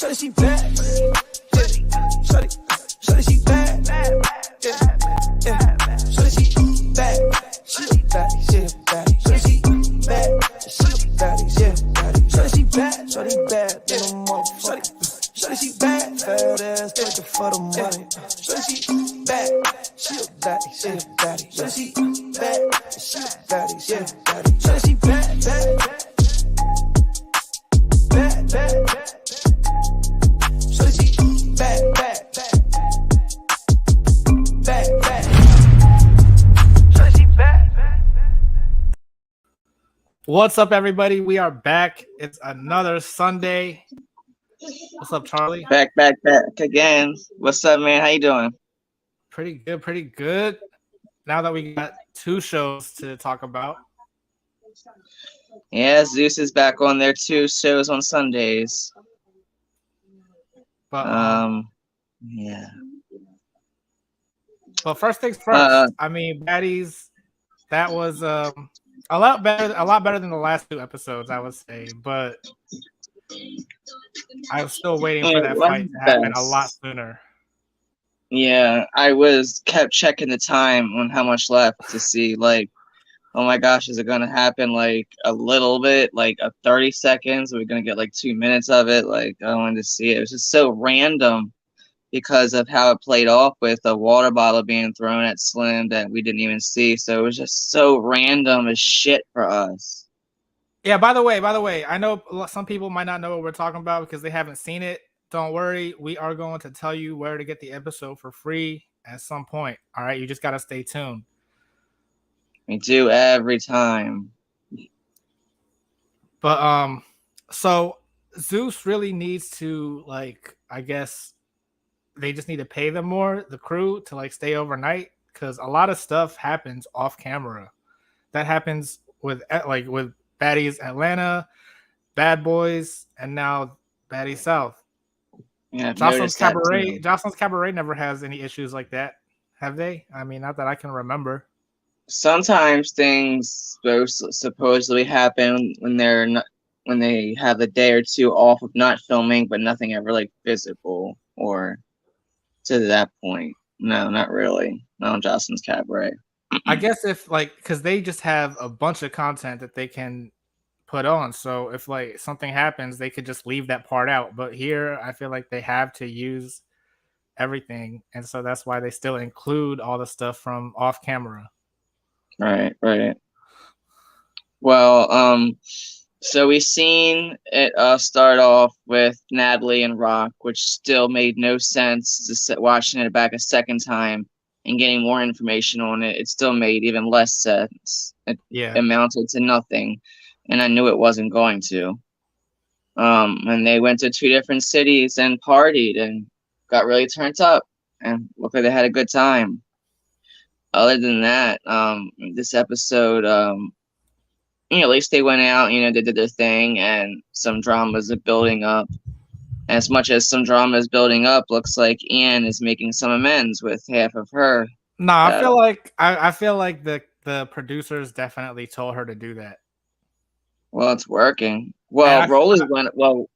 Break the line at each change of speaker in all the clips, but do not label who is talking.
Shawty, she bad. Shawty, she bad. Yeah. Shawty, she bad. She a baddie, she a baddie. Shawty, she bad. She a baddie, she a baddie. Shawty, she bad. Shawty bad. Shawty, she bad. Fat ass, looking for the money. Shawty, she bad. She a baddie, she a baddie. Shawty, she bad. She a baddie, she a baddie. Shawty, she bad.
What's up, everybody? We are back. It's another Sunday. What's up, Charlie?
Back again. What's up, man? How you doing?
Pretty good. Now that we got two shows to talk about.
Yeah, Zeus is back on their 2 shows on Sundays.
But
yeah.
But first things first. I mean, Baddies. That was a lot better than the last 2 episodes, I would say. But I was still waiting for that fight to happen a lot sooner.
Yeah, I kept checking the time on how much left to see, like, oh my gosh, is it gonna happen like a little bit, like a 30 seconds? Are we gonna get like 2 minutes of it? Like, I wanted to see it. It was just so random because of how it played off with a water bottle being thrown at Slim that we didn't even see. So it was just so random as shit for us.
Yeah, by the way, I know some people might not know what we're talking about because they haven't seen it. Don't worry, we are going to tell you where to get the episode for free at some point. All right, you just got to stay tuned.
We do every time.
But so Zeus really needs to, like, I guess they just need to pay them more, the crew, to like stay overnight, because a lot of stuff happens off camera. That happens with Baddies Atlanta, Bad Boys, and now Baddies South.
Yeah,
Jocelyn's Cabaret never has any issues like that, have they? I mean, not that I can remember.
Sometimes things supposedly happen when they have a day or 2 off of not filming, but nothing ever like physical or to that point. No, not really. Not on Jocelyn's Cabaret.
I guess if because they just have a bunch of content that they can put on. So if like something happens, they could just leave that part out. But here, I feel like they have to use everything, and so that's why they still include all the stuff from off camera.
Right. Well, so we seen it start off with Natalie and Rock, which still made no sense. Just watching it back a second time and getting more information on it, it still made even less sense. It amounted to nothing, and I knew it wasn't going to. And they went to 2 different cities and partied and got really turned up, and looked like they had a good time. Other than that, this episode, at least they went out, they did their thing, and some dramas are building up. And as much as some drama is building up, looks like Ian is making some amends with half of her.
No, I feel like the producers definitely told her to do that.
Well, it's working. Well, Rollie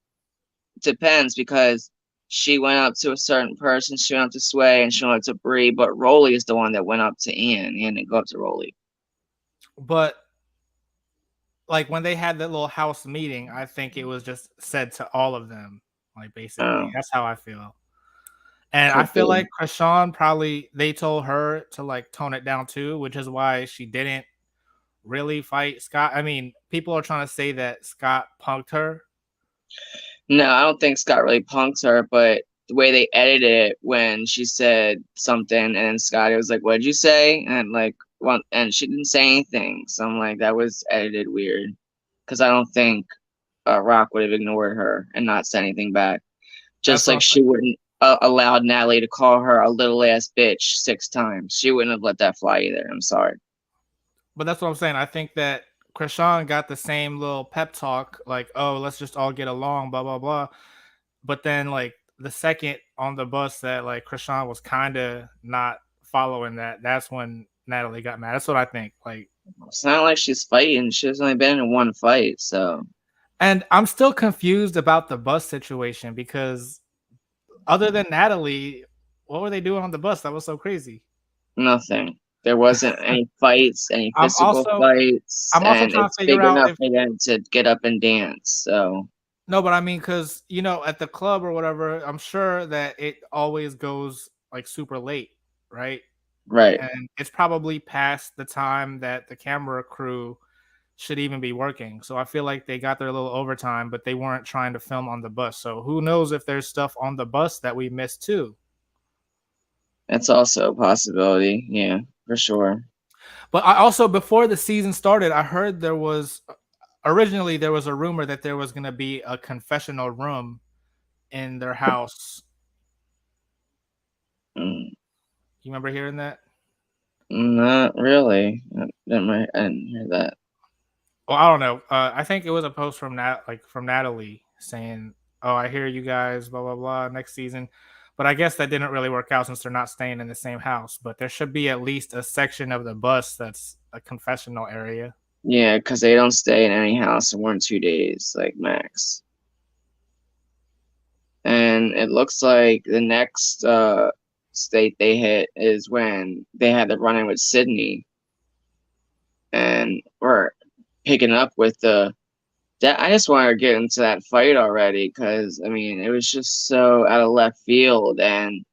depends, because she went up to a certain person, she went up to Sway, and she went up to Bree, but Rollie is the one that went up to Ian. Ian didn't go up to Rollie.
But like when they had that little house meeting, I think it was just said to all of them. Like, basically, that's how I feel. And I feel like Krishan probably, they told her to like tone it down too, which is why she didn't really fight Scott. I mean, people are trying to say that Scott punked her.
No, I don't think Scott really punked her, but the way they edited it when she said something and Scotty was like, "What'd you say?" And she didn't say anything. So I'm like, that was edited weird, because I don't think Rock would have ignored her and not said anything back. Just like she wouldn't allowed Natalie to call her a little ass bitch 6 times. She wouldn't have let that fly either. I'm sorry.
But that's what I'm saying. I think that Krishan got the same little pep talk, like, oh, let's just all get along, blah, blah, blah. But then, like, the second on the bus that, like, Krishan was kind of not following that, that's when Natalie got mad. That's what I think. Like,
it's not like she's fighting. She's only been in 1 fight, so.
And I'm still confused about the bus situation because other than Natalie, what were they doing on the bus? That was so crazy.
Nothing. There wasn't any fights, any
I'm
physical
also
fights,
I'm also
and
trying to
it's
figure
big
out
enough
if
for them to get up and dance. So,
no, but I mean, because at the club or whatever, I'm sure that it always goes like super late, right?
right.
And it's probably past the time that the camera crew should even be working. So I feel like they got their little overtime, but they weren't trying to film on the bus. So who knows if there's stuff on the bus that we missed too.
That's also a possibility. Yeah, for sure.
But I also, before the season started, I heard there was originally there was a rumor that there was going to be a confessional room in their house.
Mm,
You remember hearing that?
not really. I didn't hear that.
Well, I don't know. I think it was a post from from Natalie saying, "Oh, I hear you guys, blah blah blah, next season." But I guess that didn't really work out since they're not staying in the same house. But there should be at least a section of the bus that's a confessional area.
Yeah, because they don't stay in any house in 1 2 days, like max. And it looks like the next state they hit is when they had the run in with Sydney, and we're picking up with the that. I just wanted to get into that fight already because I mean it was just so out of left field, and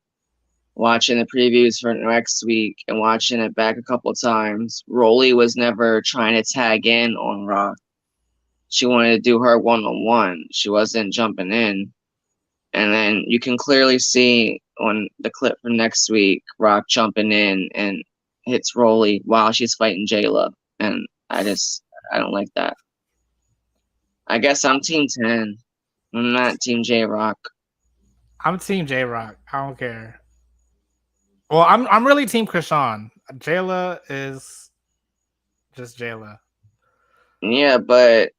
watching the previews for next week and watching it back a couple of times, Rollie was never trying to tag in on Rock. She wanted to do her one on one. She wasn't jumping in. And then you can clearly see on the clip from next week, Rock jumping in and hits Rollie while she's fighting Jayla. And I don't like that. I guess I'm Team 10. I'm not Team J Rock.
I'm Team J Rock. I don't care. Well, I'm really Team Krishan. Jayla is just Jayla.
Yeah, but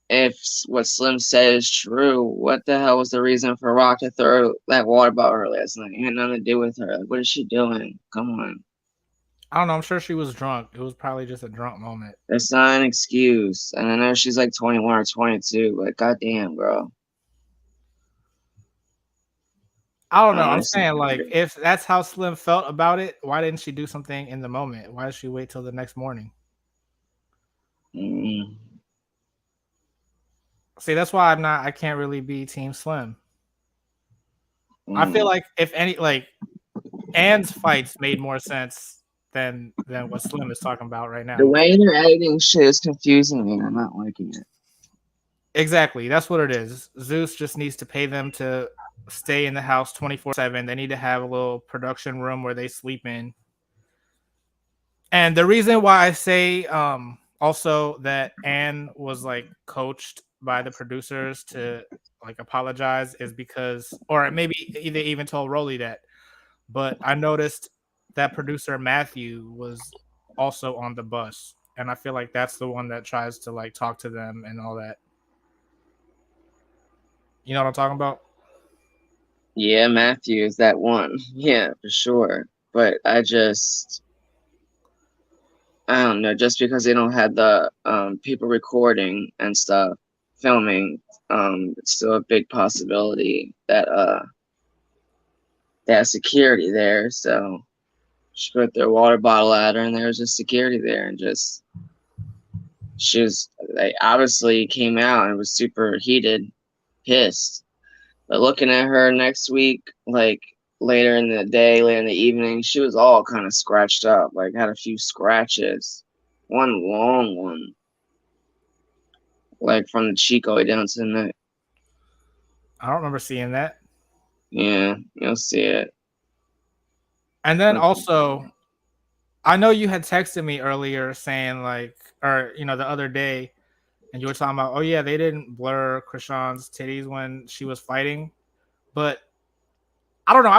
if what Slim said is true, what the hell was the reason for Rock to throw that water bottle her last night? It had nothing to do with her. Like, what is she doing? Come on.
I don't know. I'm sure she was drunk. It was probably just a drunk moment.
That's not an excuse. And I know she's like 21 or 22, but goddamn, bro.
I don't know. I'm
Honestly,
saying, like, if that's how Slim felt about it, why didn't she do something in the moment? Why did she wait till the next morning?
mm,
See, that's why I can't really be Team Slim. I feel
mm.
like if any, like, Anne's fights made more sense than what Slim is talking about right
The
now.
way they're editing shit is confusing me. I'm not liking it.
Exactly. That's what it is. Zeus just needs to pay them to stay in the house 24/7. They need to have a little production room where they sleep in. And the reason why I say also that Anne was like coached by the producers to like apologize is because, or maybe they even told Rollie that, but I noticed that producer Matthew was also on the bus. And I feel like that's the one that tries to like talk to them and all that. You know what I'm talking about?
Yeah, Matthew is that one. Yeah, for sure. But I don't know, just because they don't have the people recording and stuff, filming, it's still a big possibility that they have security there. So she put their water bottle at her, and there was just security there, and just she was they obviously came out and was super heated, pissed. But looking at her next week, like later in the day, later in the evening, she was all kind of scratched up, like had a few scratches, one long one, like from the cheek all the way down to the neck.
I don't remember seeing that.
Yeah, you'll see it.
And then also, I know you had texted me earlier saying like, or the other day, and you were talking about, oh yeah, they didn't blur Krishan's titties when she was fighting, but I don't know.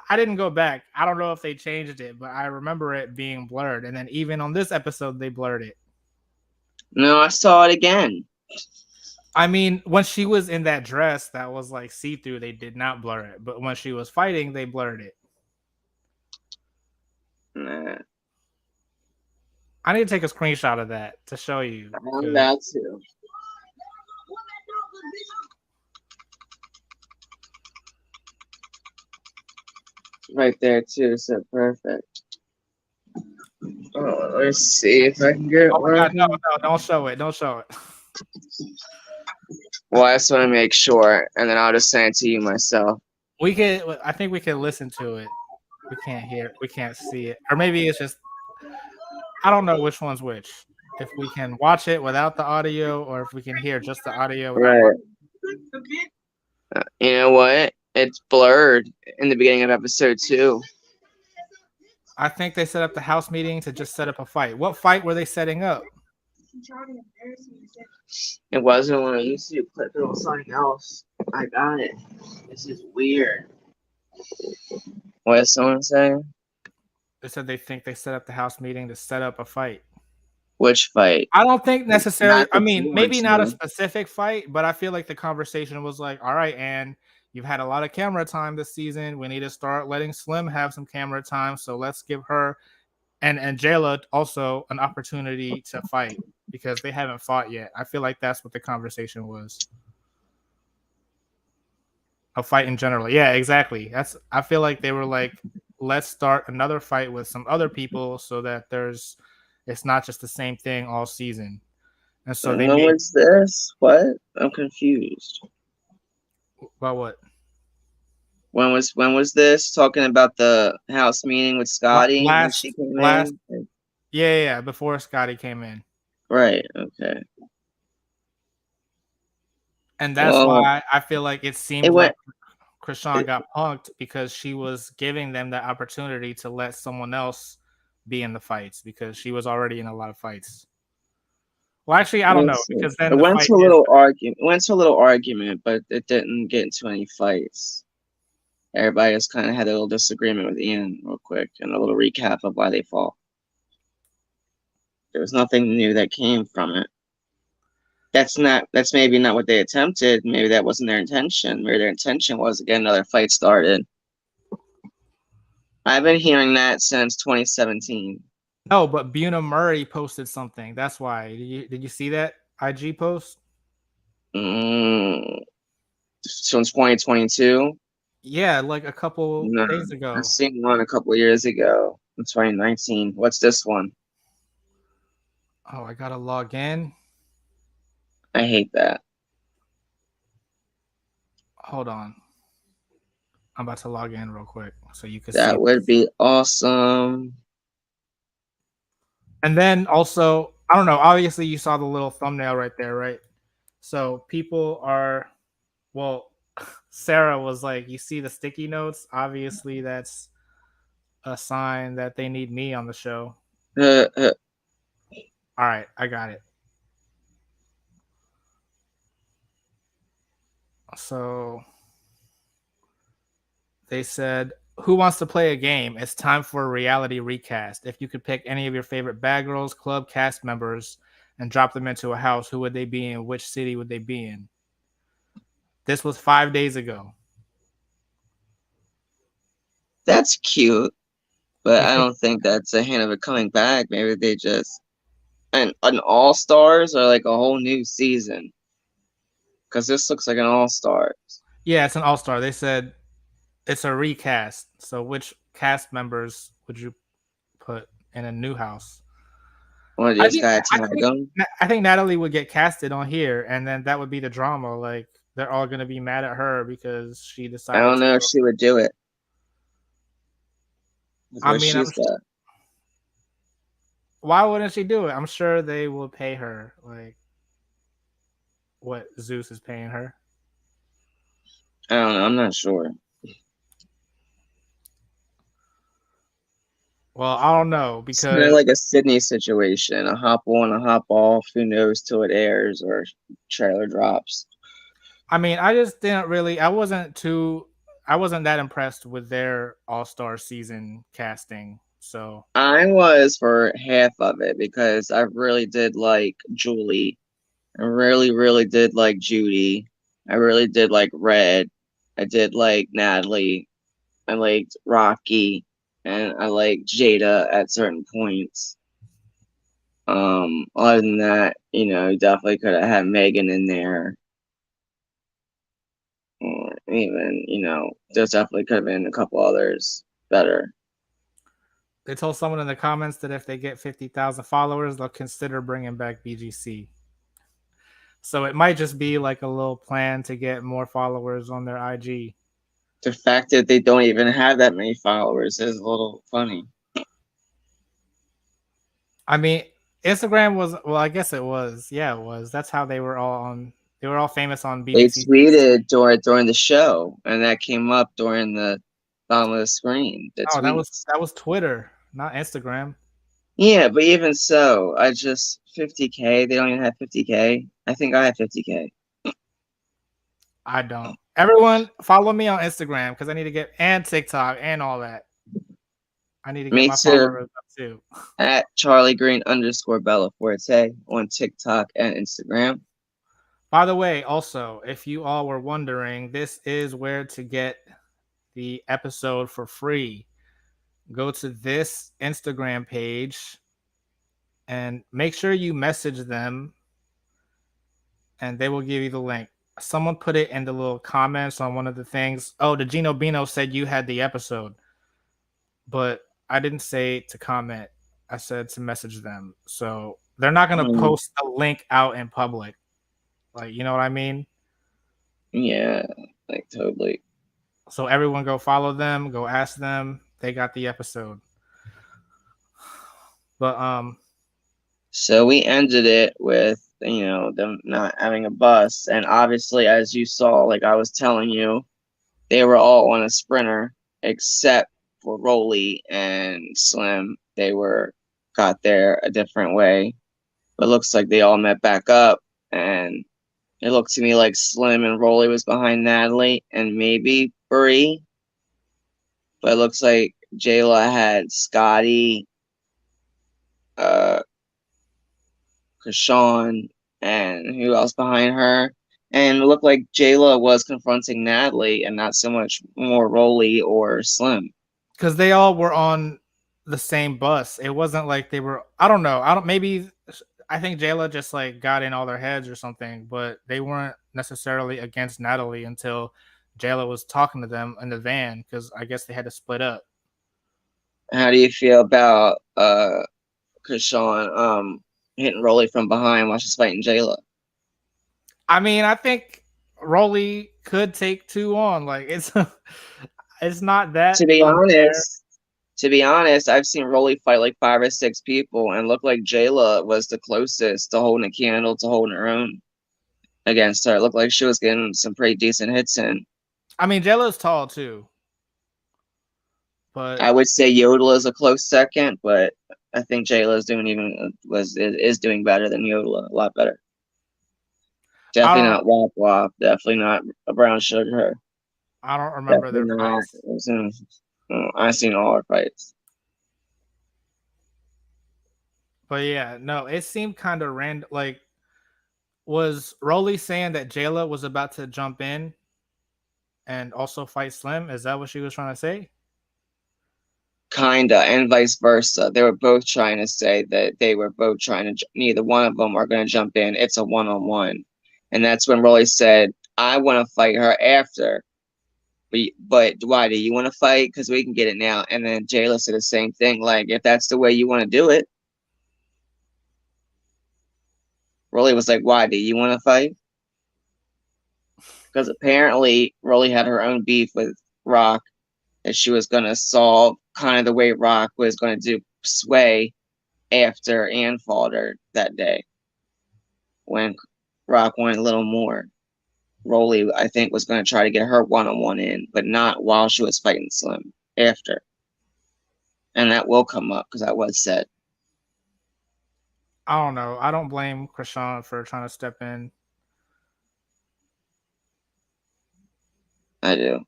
I didn't go back. I don't know if they changed it, but I remember it being blurred. And then even on this episode, they blurred it.
No, I saw it again.
I mean, when she was in that dress that was like see through, they did not blur it. But when she was fighting, they blurred it.
Nah,
I need to take a screenshot of that to show you.
I'm about to. right there too, so perfect. Oh, let's see if I can get it
Oh my god, no,
working.
no, don't show it. Don't show it.
Well, I just want to make sure, and then I'll just send it to you myself.
We can. I think we can listen to it. We can't hear. We can't see it, or maybe it's just. I don't know which one's which. If we can watch it without the audio, or if we can hear just the audio without.
Right. You know what? It's blurred in the beginning of episode 2.
I think they set up the house meeting to just set up a fight. What fight were they setting up?
It wasn't when I used to put it on something else. I got it. This is weird. What is someone saying?
They said they think they set up the house meeting to set up a fight.
Which fight?
I don't think necessarily.
Not
I
the
mean,
blue
maybe
one,
not a
too.
specific fight, but I feel like the conversation was like, all right, and you've had a lot of camera time this season. We need to start letting Slim have some camera time. So let's give her and Jela also an opportunity to fight because they haven't fought yet. I feel like that's what the conversation was. A fight in general. Yeah, exactly. I feel like they were like, let's start another fight with some other people so that it's not just the same thing all season. And so they
When
made
was this? What? I'm confused.
about what?
When was this? Talking about the house meeting with Scotty when she came
Last
in?
yeah, before Scotty came in.
Right, okay.
And that's
Well,
why I feel like it seemed
it went
like Krishan got punked because she was giving them the opportunity to let someone else be in the fights because she was already in a lot of fights. Well, actually, I don't know because then
it
the
went
fight
to a
is
little argument. It went to a little argument, but it didn't get into any fights. Everybody just kind of had a little disagreement with Ian real quick and a little recap of why they fought. There was nothing new that came from it. That's maybe not what they attempted. Maybe that wasn't their intention. Maybe their intention was to get another fight started. I've been hearing that since 2017.
no, but Buna Murray posted something. That's why. Did you see that IG post?
Since 2022.
Yeah, like a couple
No,
days ago.
I've seen one a couple years ago in 2019. What's this one?
Oh, I gotta log in.
I hate that.
Hold on. I'm about to log in real quick so you can see.
That would be awesome.
And then also, I don't know, obviously you saw the little thumbnail right there, right? So people are, well, Sarah was like, you see the sticky notes? Obviously that's a sign that they need me on the show. All right, I got it. So they said, who wants to play a game? It's time for a reality recast. If you could pick any of your favorite Bad Girls Club cast members and drop them into a house, who would they be in? Which city would they be in? This was 5 days ago.
That's cute, but I don't think that's a hint of it coming back. Maybe they just an all stars or like a whole new season. Because this looks like an all stars.
Yeah, it's an all star. They said it's a recast. So which cast members would you put in a new house?
Or just got to tag them.
I think Natalie would get casted on here, and then that would be the drama. Like they're all gonna be mad at her because she decided.
I don't know if she would do it.
I mean, why wouldn't she do it? I'm sure they will pay her like what Zeus is paying her.
I don't know. I'm not sure.
Well, I don't know because
it's kind of like a Sydney situation, a hop on, a hop off. Who knows till it airs or trailer drops.
I mean, I just didn't really. I wasn't that impressed with their All-Star season casting. So
I was for half of it because I really did like Julie. I really, really did like Judy. I really did like Red. I did like Natalie. I liked Rocky. And I liked Jada at certain points. Other than that, you definitely could have had Megan in there. Or even, there definitely could have been a couple others. better.
They told someone in the comments that if they get 50,000 followers, they'll consider bringing back BGC. So it might just be like a little plan to get more followers on their IG.
The fact that they don't even have that many followers is a little funny.
I mean, Instagram was, well, I guess it was. Yeah, it was. That's how they were all on. They were all famous on
They
BBC.
tweeted during the show, and that came up during the bottom of the screen.
Oh, that was Twitter, not Instagram.
Yeah, but even so, I just 50K. They don't even have 50K. I think I have 50K.
I don't. Everyone follow me on Instagram because I need to get, and TikTok and all that. I need to get my followers up too.
At Charlie Green _ Bella Forte on TikTok and Instagram.
By the way, also, if you all were wondering, this is where to get the episode for free. Go to this Instagram page and make sure you message them and they will give you the link. Someone put it in the little comments on one of the things. Oh, the Gino Bino said you had the episode, but I didn't say to comment. I said to message them. So they're not going to post a link out in public. Like, you know what I mean?
Yeah, like totally.
So everyone go follow them, go ask them. They got the episode. But
so we ended it with, you know, them not having a bus, and obviously, as you saw, like I was telling you, they were all on a sprinter except for Rollie and Slim. They got there a different way, but it looks like they all met back up, and it looked to me like Slim and Rollie was behind Natalie and maybe Bree, but it looks like Jayla had Scotty, Krishan, and who else behind her? And it looked like Jayla was confronting Natalie and not so much more Rollie or Slim.
Because they all were on the same bus. It wasn't like they were, I don't know. I think Jayla just like got in all their heads or something, but they weren't necessarily against Natalie until Jayla was talking to them in the van because I guess they had to split up.
How do you feel about Krishan hitting Rollie from behind while she's fighting Jayla?
I mean, I think Rollie could take 2 on. Like it's not that.
To be honest, I've seen Rollie fight like 5 or 6 people and looked like Jayla was the closest to holding a candle to holding her own against her. It looked like she was getting some pretty decent hits in.
I mean, Jayla's tall too. But
I would say Yodel is a close second, but I think Jayla is doing better than Yodel, a lot better. Definitely not Wop Wop. Definitely not a brown sugar.
I don't remember their fights.
I've seen all our fights.
But yeah, no, it seemed kind of random. Like, was Rollie saying that Jayla was about to jump in and also fight Slim? Is that what she was trying to say?
Kinda, and vice versa. They were both trying to say that they were both trying to. Neither one of them are going to jump in. It's a one-on-one, and that's when Rollie said, "I want to fight her after." But why do you want to fight? Because we can get it now. And then Jayla said the same thing. Like, if that's the way you want to do it. Rollie was like, why do you want to fight? Because apparently Rollie had her own beef with Rock that she was going to solve kind of the way Rock was going to do Sway after Ann fought her that day. When Rock wanted a little more. Rollie, I think, was going to try to get her one-on-one in, but not while she was fighting Slim. After. And that will come up because that was said.
I don't know. I don't blame Krishan for trying to step in.
I do.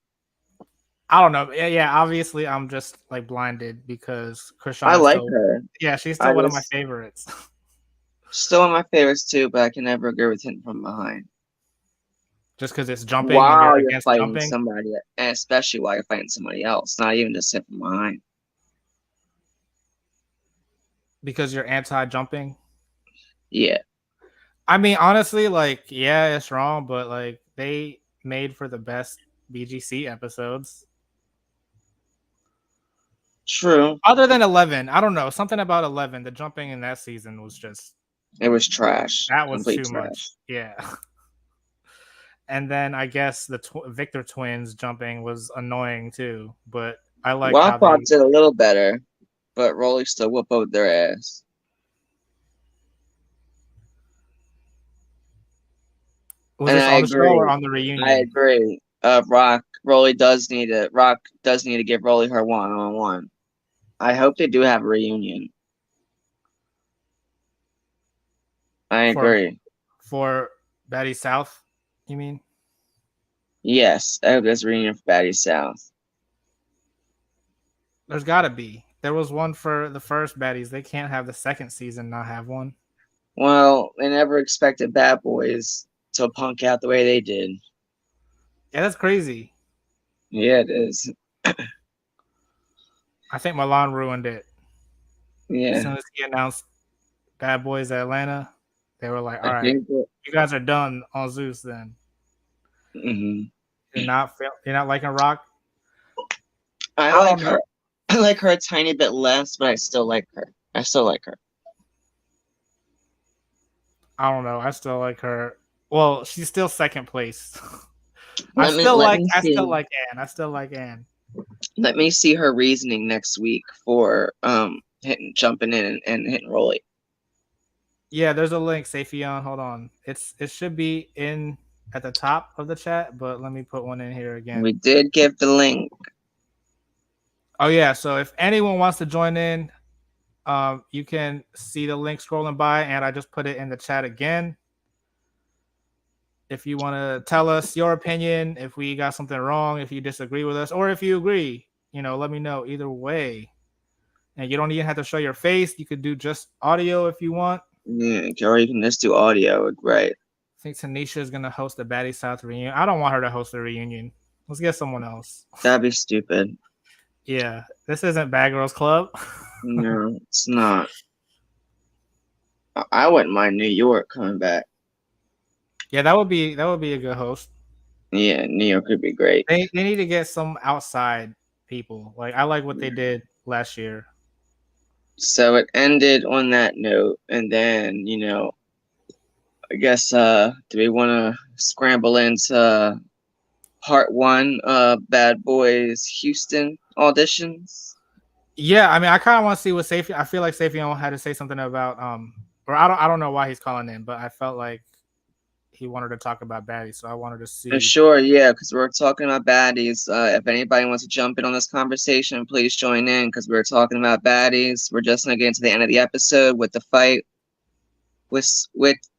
I don't know. Yeah, obviously I'm just like blinded because Krishan.
I like her.
Yeah, she's still one of my favorites.
Still one of my favorites too, but I can never agree with hitting from behind.
Just because it's jumping
while
and
you're fighting somebody, and especially while you're fighting somebody else, not even just hit from behind.
Because you're anti-jumping?
Yeah.
I mean, honestly, like, yeah, it's wrong, but like they made for the best BGC episodes.
True.
Other than 11, I don't know. Something about 11. The jumping in that season was just.
It was trash.
That was
Complete
too
trash.
much. Yeah. And then I guess the Victor twins jumping was annoying too. But I like how
Wildpop
they.
did a little better, but Rollie still whoop out their ass.
Was
And
this
I
on the show or
agree.
on the reunion?
I agree. Rock does need to give Rollie her one-on-one. I hope they do have a reunion. I agree.
For Baddies South, you mean?
Yes, I hope there's a reunion for Baddies South.
There's got to be. There was one for the first Baddies. They can't have the second season not have one.
Well, they never expected Bad Boys to punk out the way they did.
Yeah, that's crazy.
Yeah, it is.
I think Milan ruined it.
Yeah.
As soon as he announced Bad Boys Atlanta, they were like, "All right,
think that-
you guys are done on Zeus then."
Mhm.
You're not liking Rock.
I like her. I like her a tiny bit less, but I still like her. I
don't know. I still like her. Well, she's still second place.
I still like
Anne.
Let me see her reasoning next week for jumping in and hitting Rollie.
Yeah, there's a link, Safion. Hold on. It should be in at the top of the chat, but let me put one in here again.
We did give the link.
Oh yeah, so if anyone wants to join in, you can see the link scrolling by, and I just put it in the chat again. If you want to tell us your opinion, if we got something wrong, if you disagree with us, or if you agree, let me know. Either way, and you don't even have to show your face. You could do just audio if you want.
Yeah, or you can just do audio, right?
I think Tanisha is gonna host the Baddies South reunion. I don't want her to host the reunion. Let's get someone else.
That'd be stupid.
Yeah, this isn't Bad Girls Club.
No, it's not. I wouldn't mind New York coming back.
Yeah, that would be a good host.
Yeah, New York could be great.
They need to get some outside people. Like I like what they did last year.
So it ended on that note, and then I guess do we want to scramble into part one? Bad Boys Houston auditions.
Yeah, I mean, I kind of want to see what Safion. I feel like Safion had to say something about or I don't know why he's calling in, but I felt like he wanted to talk about Baddies, so I wanted to see.
Sure, yeah, because we're talking about Baddies. If anybody wants to jump in on this conversation, please join in because we're talking about Baddies. We're just gonna get into the end of the episode with the fight with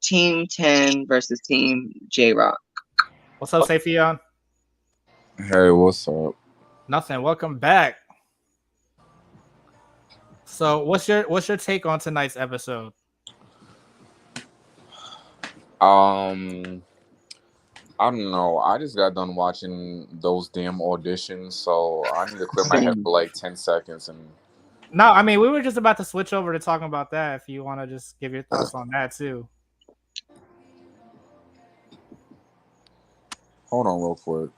Team 10 versus Team J-Rock.
What's up, Safion?
Hey, what's up?
Nothing. Welcome back. So, what's your take on tonight's episode?
I don't know. I just got done watching those damn auditions, so I need to clear my head for like 10 seconds. And
no, I mean, we were just about to switch over to talking about that. If you want to just give your thoughts on that too.
Hold on, real quick.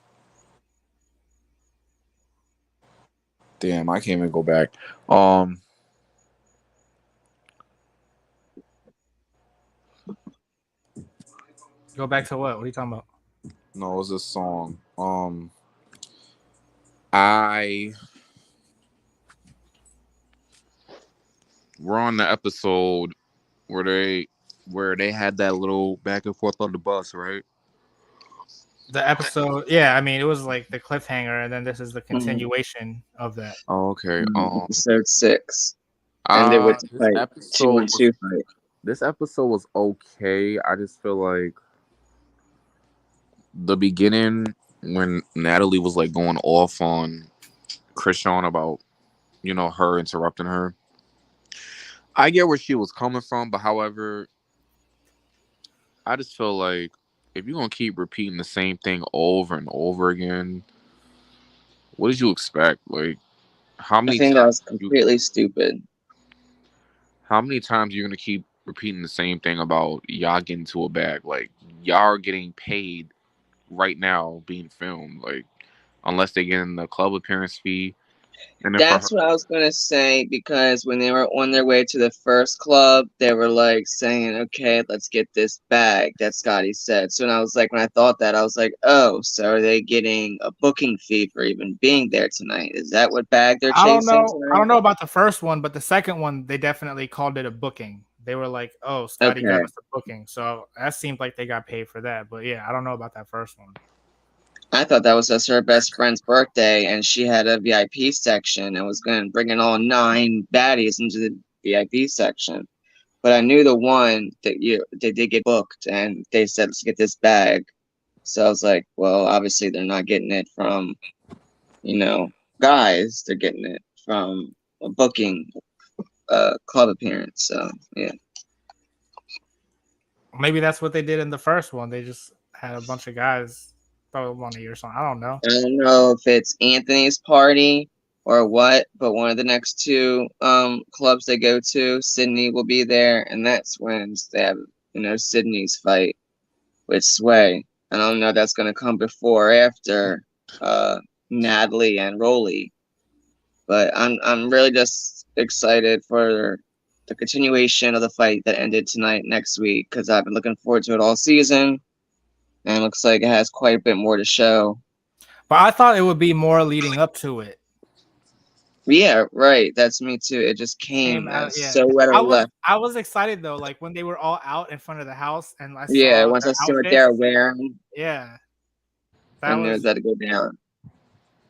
Damn, I can't even go back.
Go back to what? What are you talking about?
No, it was a song. We're on the episode where they had that little back and forth on the bus, right?
The episode, yeah. I mean, it was like the cliffhanger, and then this is the continuation of that.
Oh, okay.
Episode 6. And they went to fight 2-on-2 fight.
This episode was okay. I just feel like the beginning when Natalie was like going off on Krishan about, her interrupting her. I get where she was coming from, but however, I just feel like if you're gonna keep repeating the same thing over and over again, what did you expect? Like, how many?
I think that was completely stupid.
How many times you're gonna keep repeating the same thing about y'all getting to a bag? Like, y'all are getting paid right now being filmed. Like, unless they get in the club appearance fee, And then for her,
That's what I was gonna say, because when they were on their way to the first club, they were like saying, "Okay, let's get this bag." That Scotty said. So when I was like, when I thought that, I was like, "Oh, so are they getting a booking fee for even being there tonight? Is that what bag they're
I don't
chasing
know. I
tonight?"
don't know about the first one, but the second one, they definitely called it a booking. They were like, "Oh, Scotty gave
Okay.
us a booking," so that seemed like they got paid for that. But yeah, I don't know about that first one.
I thought that was just her best friend's birthday, and she had a VIP section and was going to bring in all 9 baddies into the VIP section. But I knew the one that they did get booked, and they said, "Let's get this bag." So I was like, well, obviously they're not getting it from, guys. They're getting it from a booking club appearance. So yeah.
Maybe that's what they did in the first one. They just had a bunch of guys throw money or something. I don't know.
I don't know if it's Anthony's party or what, but one of the next 2 clubs they go to, Sydney will be there, and that's when they have Sydney's fight with Sway. I don't know if that's gonna come before or after Natalie and Rollie, but I'm really just excited for the continuation of the fight that ended tonight next week, because I've been looking forward to it all season, and it looks like it has quite a bit more to show.
But I thought it would be more leading up to it.
Yeah, right. That's me too. It just came
Out, yeah.
so out of left.
I was excited though, like when they were all out in front of the house and I
Yeah,
saw
once
their
I see what
outfits.
they're wearing,
Yeah,
I knew that to go down.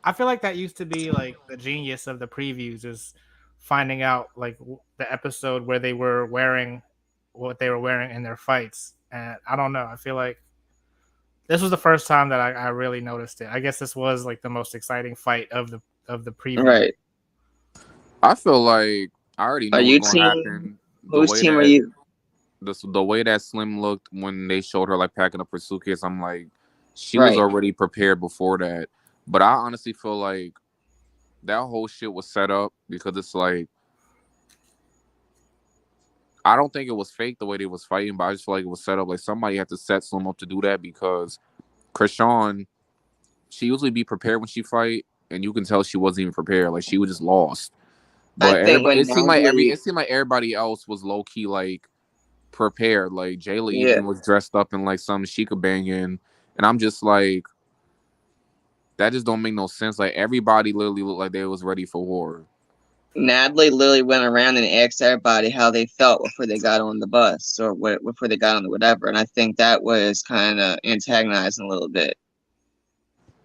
I feel like that used to be like the genius of the previews, is finding out like the episode where they were wearing what they were wearing in their fights. And I don't know. I feel like this was the first time that I really noticed it. I guess this was like the most exciting fight of the preview.
Right.
I feel like I already
Are
knew
you
what was going to
team?
happen.
Whose team are you?
The way that Slim looked when they showed her like packing up her suitcase, I'm like, she was
Right.
already prepared before that. But I honestly feel like that whole shit was set up, because it's like, I don't think it was fake the way they was fighting, but I just feel like it was set up. Like somebody had to set Slim up to do that, because Krishan, she usually be prepared when she fight, and you can tell she wasn't even prepared. Like she was just lost.
I
But
think when
it seemed like
Natalie,
it seemed like everybody else was low key like prepared. Like Jayla
yeah,
even was dressed up in like something she could bang in, and I'm just like, that just don't make no sense. Like everybody literally looked like they was ready for war.
Natalie literally went around and asked everybody how they felt before they got on the bus or before they got on the whatever, and I think that was kind of antagonizing a little bit.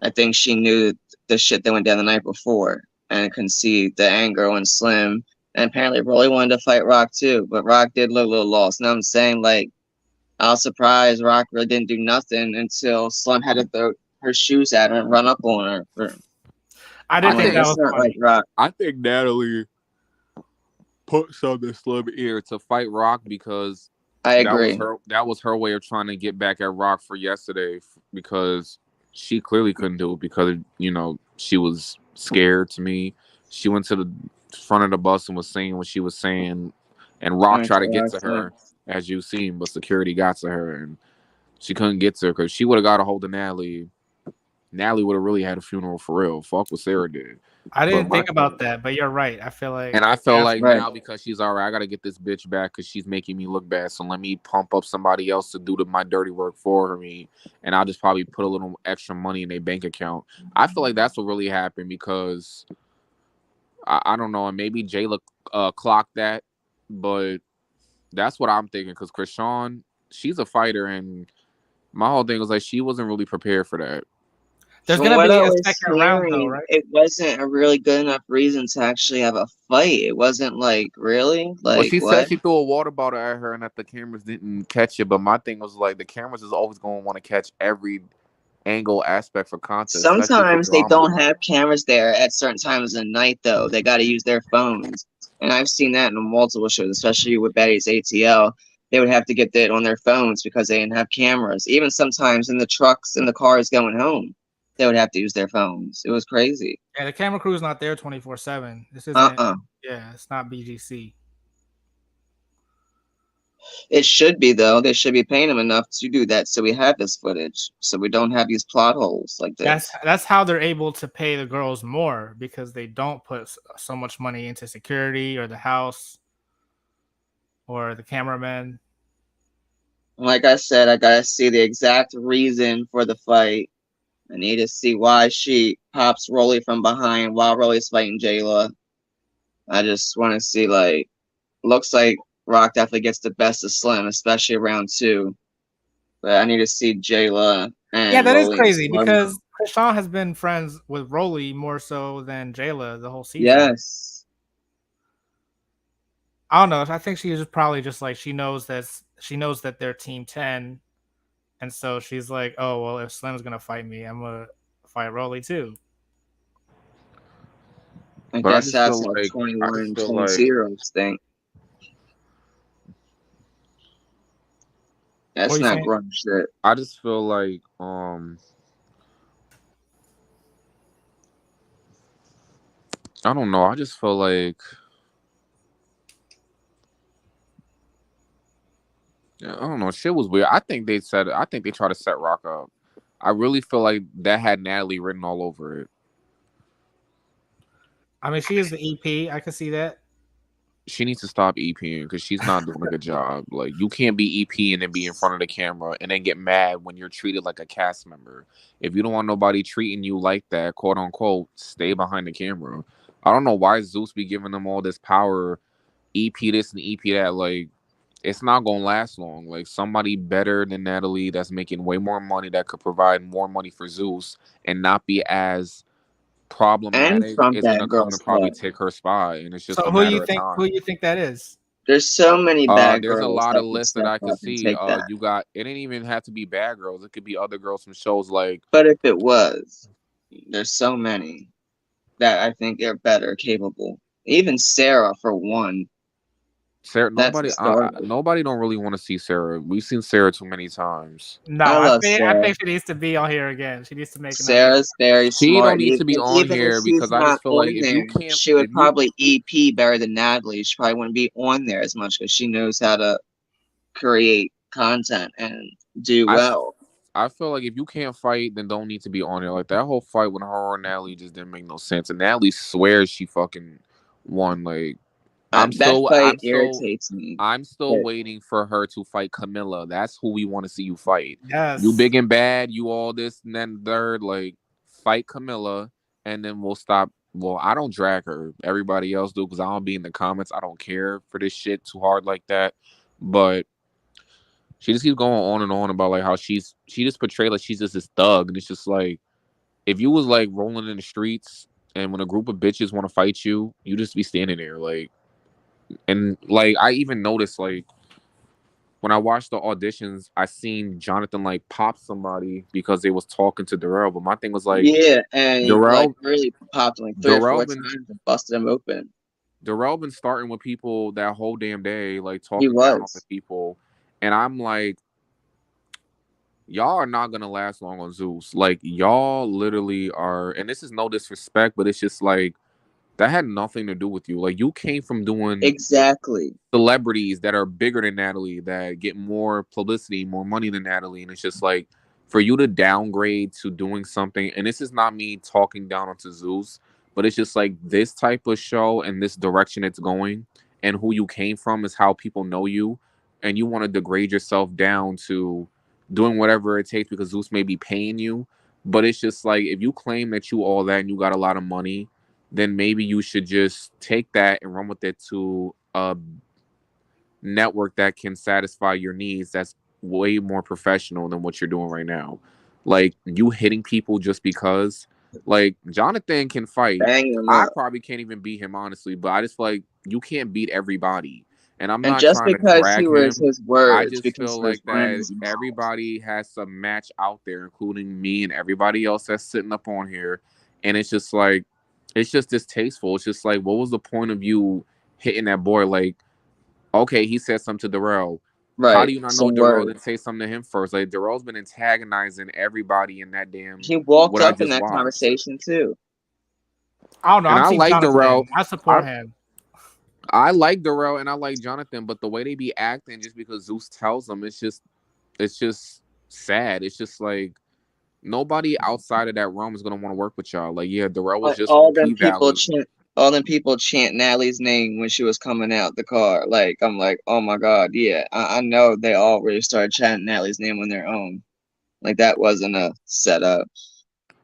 I think she knew the shit that went down the night before and could see the anger on Slim. And apparently Rollie wanted to fight Rock too, but Rock did look a little lost. Now I'm saying, like, I was surprised Rock really didn't do nothing until Slim had to throw her shoes at her and run up on her.
I didn't think that was
not
funny.
like Rock.
I think Natalie put something Slim ear to fight Rock, because
I agree.
that was her way of trying to get back at Rock for yesterday, because she clearly couldn't do it, because she was scared. To me, she went to the front of the bus and was saying what she was saying, and Rock tried to get to her, as you've seen, but security got to her and she couldn't get to her, because she would have got a hold of Natalie. Natalie would have really had a funeral for real. Fuck what Sarah did.
I didn't think about that, but you're right. I feel like,
and I felt like
right.
Now, because she's all right, I gotta get this bitch back because she's making me look bad. So let me pump up somebody else to do my dirty work for me, and I'll just probably put a little extra money in their bank account. I feel like that's what really happened, because I don't know, and maybe Jayla clocked that, but that's what I'm thinking, because Krishan, she's a fighter, and my whole thing was like she wasn't really prepared for that.
There's going to be a second round, though, right?
It wasn't a really good enough reason to actually have a fight. It wasn't like, really? Like,
well, she
what?
said she threw a water bottle at her and that the cameras didn't catch it. But my thing was like, the cameras is always going to want to catch every angle aspect for content.
Sometimes they don't have cameras there at certain times of the night, though. They got to use their phones. And I've seen that in multiple shows, especially with Baddies ATL. They would have to get that on their phones because they didn't have cameras. Even sometimes in the trucks and the cars going home, they would have to use their phones. It was crazy.
Yeah, the camera crew's not there 24/7. This isn't. Yeah, it's not BGC.
It should be though. They should be paying him enough to do that, so we have this footage, so we don't have these plot holes like this.
That's how they're able to pay the girls more, because they don't put so much money into security or the house or the cameraman.
Like I said, I gotta see the exact reason for the fight. I need to see why she pops Rollie from behind while Rollie's fighting Jayla. I just want to see, like, looks like Rock definitely gets the best of Slim, especially round 2. But I need to see Jayla and
Yeah, that is
Rollie.
crazy because Krishan has been friends with Rollie more so than Jayla the whole season.
Yes.
I don't know. I think she is probably just like she knows that they're Team 10, and so she's like, oh well, if Slim's gonna fight me, I'm gonna fight Rollie too.
I
But
guess that's what 21, 22-year-olds think. That's not grunge shit.
I just feel like I don't know. I just feel like I don't know. Shit was weird. I think they tried to set Rock up. I really feel like that had Natalie written all over it.
I mean, she is the EP. I can see that.
She needs to stop EPing because she's not doing a good job. Like, you can't be EP and then be in front of the camera and then get mad when you're treated like a cast member. If you don't want nobody treating you like that, quote unquote, stay behind the camera. I don't know why Zeus be giving them all this power, EP this and EP that. Like, it's not gonna last long. Like, somebody better than Natalie that's making way more money that could provide more money for Zeus and not be as problematic is gonna come to probably take her spot, and it's just
So
a
who
matter
you
of
think?
time.
Who you think that is?
There's so many bad girls.
There's a lot of lists that I could see.
You
got it didn't even have to be bad girls. It could be other girls from shows like.
But if it was, there's so many that I think are better capable. Even Sarah, for one.
Sarah, nobody don't really want to see Sarah. We've seen Sarah too many times.
No, I think she needs to be on here again. She needs to make.
Sarah's very smart.
She don't need to be on here because I just feel like if you can't,
she would probably EP better than Natalie. She probably wouldn't be on there as much because she knows how to create content and do well.
I feel like if you can't fight, then don't need to be on there. Like, that whole fight with her and Natalie just didn't make no sense. And Natalie swears she fucking won. Like, I'm still waiting for her to fight Camilla. That's who we want to see you fight.
Yes.
You big and bad, you all this and then third. Like, fight Camilla, and then we'll stop. Well, I don't drag her. Everybody else do because I don't be in the comments. I don't care for this shit too hard like that. But she just keeps going on and on about like how she just portrayed like she's just this thug, and it's just like, if you was like rolling in the streets and when a group of bitches want to fight you, you just be standing there like. And like, I even noticed like when I watched the auditions, I seen Jonathan like pop somebody because they was talking to Darrell. But my thing was like,
yeah, and Darrell like really popped like 3 or 4 times and busted him open.
Darrell been starting with people that whole damn day, like talking down on people, and I'm like, y'all are not gonna last long on Zeus. Like, y'all literally are, and this is no disrespect, but it's just like, that had nothing to do with you. Like, you came from doing celebrities that are bigger than Natalie, that get more publicity, more money than Natalie. And it's just like, for you to downgrade to doing something, and this is not me talking down onto Zeus, but it's just like, this type of show and this direction it's going and who you came from is how people know you. And you want to degrade yourself down to doing whatever it takes because Zeus may be paying you. But it's just like, if you claim that you all that and you got a lot of money, then maybe you should just take that and run with it to a network that can satisfy your needs that's way more professional than what you're doing right now. Like, you hitting people just because, like, Jonathan can fight. I probably can't even beat him, honestly, but I just feel like you can't beat everybody. And I'm not trying to drag him. I just feel like that everybody has some match out there, including me and everybody else that's sitting up on here. And it's just like, it's just distasteful. It's just like, what was the point of you hitting that boy? Like, okay, he said something to Darrell. Right. How do you not know Darrell didn't say something to him first? Like, Darrell's been antagonizing everybody in that damn.
He walked up in that conversation too.
I don't know.
And I like Darrell.
I support him.
I like Darrell and I like Jonathan, but the way they be acting, just because Zeus tells them, it's just sad. It's just like nobody outside of that realm is gonna want to work with y'all. Like, yeah, Darrell was
Like
just on P Valley.
all them people chant Natalie's name when she was coming out the car. Like I'm like, oh my god, yeah, I know they all really started chanting Natalie's name on their own. Like that wasn't a setup.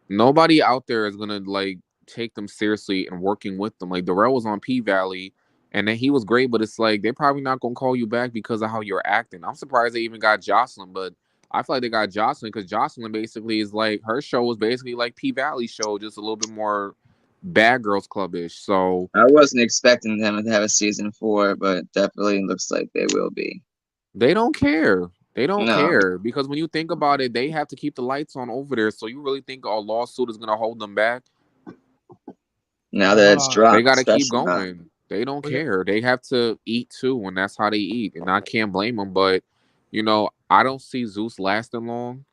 Nobody out there is gonna like take them seriously and working with them. Like Darrell was on P Valley, and then he was great, but it's like they're probably not gonna call you back because of how you're acting. I'm surprised they even got Jocelyn, but I feel like they got Jocelyn because Jocelyn basically is like her show was basically like P Valley show, just a little bit more Bad Girls Clubbish. So
I wasn't expecting them to have a season 4, but definitely looks like they will be.
they don't care. They don't
No,
care because when you think about it, they have to keep the lights on over there. So you really think a lawsuit is gonna hold them back?
now
Wait,
that
hold
it's
on.
They
dropped,
got to keep
especially not.
going. They don't
Was it-
care. They have to eat too, and that's how they eat. And I can't blame them. But I don't see Zeus lasting long.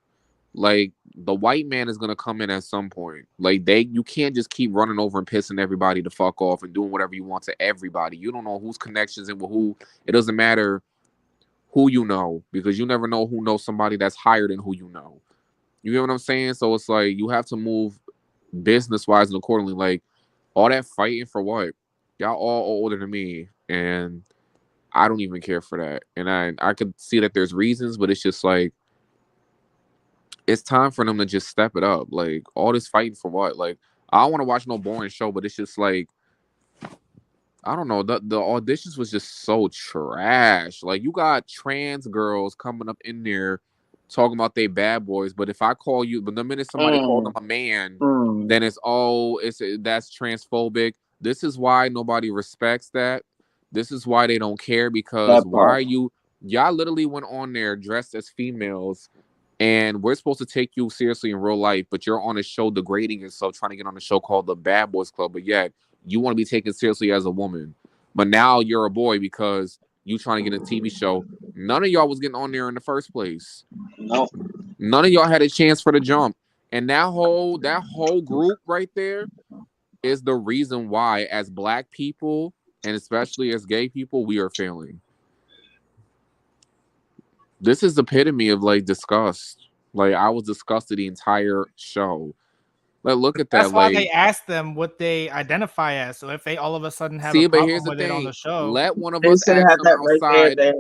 Like the white man is gonna come in at some point. Like you can't just keep running over and pissing everybody to fuck off and doing whatever you want to everybody. You don't know whose connections and with who. It doesn't matter who you know because you never know who knows somebody that's higher than who you know. You get what I'm saying? So it's like you have to move business wise and accordingly. Like all that fighting for what? Y'all all older than me, and I don't even care for that. And I could see that there's reasons, but it's just like it's time for them to just step it up. Like all this fighting for what? Like I don't want to watch no boring show, but it's just like I don't know. The auditions was just so trash. Like you got trans girls coming up in there talking about they bad boys, but if I call you, but the minute somebody called them a man, then it's that's transphobic. This is why nobody respects that. This is why they don't care because
That
why
part.
are y'all literally went on there dressed as females and we're supposed to take you seriously in real life, but you're on a show degrading yourself, trying to get on a show called the Bad Boys Club, but yet you want to be taken seriously as a woman. But now you're a boy because you trying to get a TV show. None of y'all was getting on there in the first place.
Nope.
None of y'all had a chance for the jump. And that whole group right there is the reason why, as black people and especially as gay people, we are failing. This is the epitome of like disgust. Like I was disgusted the entire show. Like look at that.
That's why
Like
they asked them what they identify as. So if they all of a sudden have a
see, but here's
problem
the
with it on the
thing.
show,
Let one of
They
us
should
ask
have
them
that right there.
outside.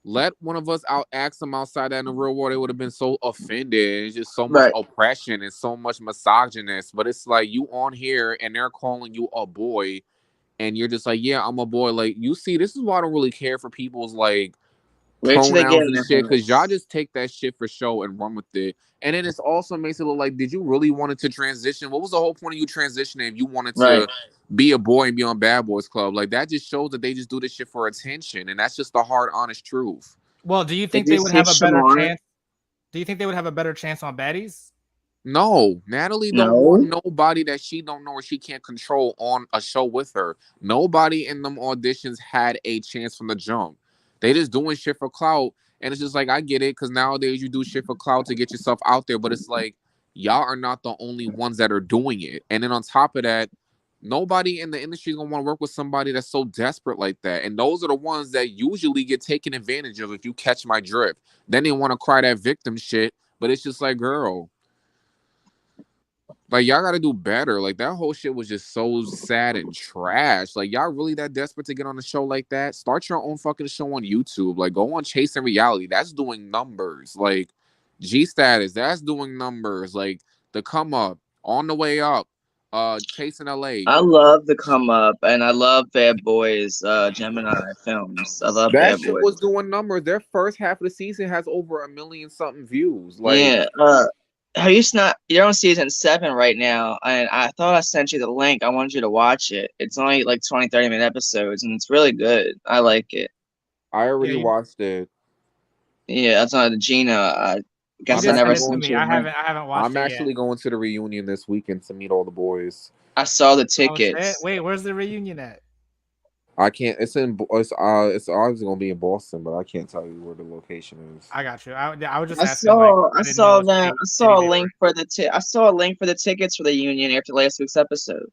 Let one of us out ask them outside that in the real world, they would have been so offended. It's just so much
Right.
oppression and so much misogynist. But it's like you on here and they're calling you a boy, and you're just like, yeah, I'm a boy. Like you see, this is why I don't really care for people's like
Wait till they get
pronouns
in
and
their
shit, because y'all
heads.
just take that shit for show and run with it. And then it's also makes it look like, did you really wanted to transition? What was the whole point of you transitioning if you wanted
Right.
to be a boy and be on Bad Boys Club? Like that just shows that they just do this shit for attention, and that's just the hard, honest truth.
well, do you
Did
think
you
they would
see
have a better
Shamar?
chance? Do you think they would have a better chance on Baddies?
No, Natalie don't want
No.
nobody that she don't know or she can't control on a show with her. Nobody in them auditions had a chance from the jump. They just doing shit for clout, and it's just like I get it because nowadays you do shit for clout to get yourself out there, but it's like y'all are not the only ones that are doing it. And then on top of that, nobody in the industry is gonna want to work with somebody that's so desperate like that. And those are the ones that usually get taken advantage of. If you catch my drift, then they want to cry that victim shit, but it's just like, girl. Like y'all gotta do better. Like that whole shit was just so sad and trash. Like y'all really that desperate to get on a show like that? Start your own fucking show on YouTube. Like go on Chasing Reality. That's doing numbers. Like G Status, that's doing numbers. Like the Come Up, On the Way Up, Chasing LA.
I love the Come Up, and I love Bad Boys, Gemini Films. I love
That
Bad
shit was
Boys.
doing numbers. Their first half of the season has over 1 million something views. Like
Yeah. Have you not? You're on season 7 right now, and I thought I sent you the link. I wanted you to watch it. It's only like 20, 30-minute episodes, and it's really good. I like it.
I
Yeah,
already watched it.
Yeah, that's on the Gina. I
you
guess
I'm
I
did send
never
it
actually
to
going.
sent
me.
you a link.
I haven't watched
I'm
it yet.
actually going to the reunion this weekend to meet all the boys.
I saw the
Oh shit!
tickets.
Wait, where's the reunion at?
I can't. It's obviously gonna be in Boston, but I can't tell you where the location is.
I got you. I was just asking. Like, I didn't know what city they were in.
I saw a link for the tickets for the union after last week's episode.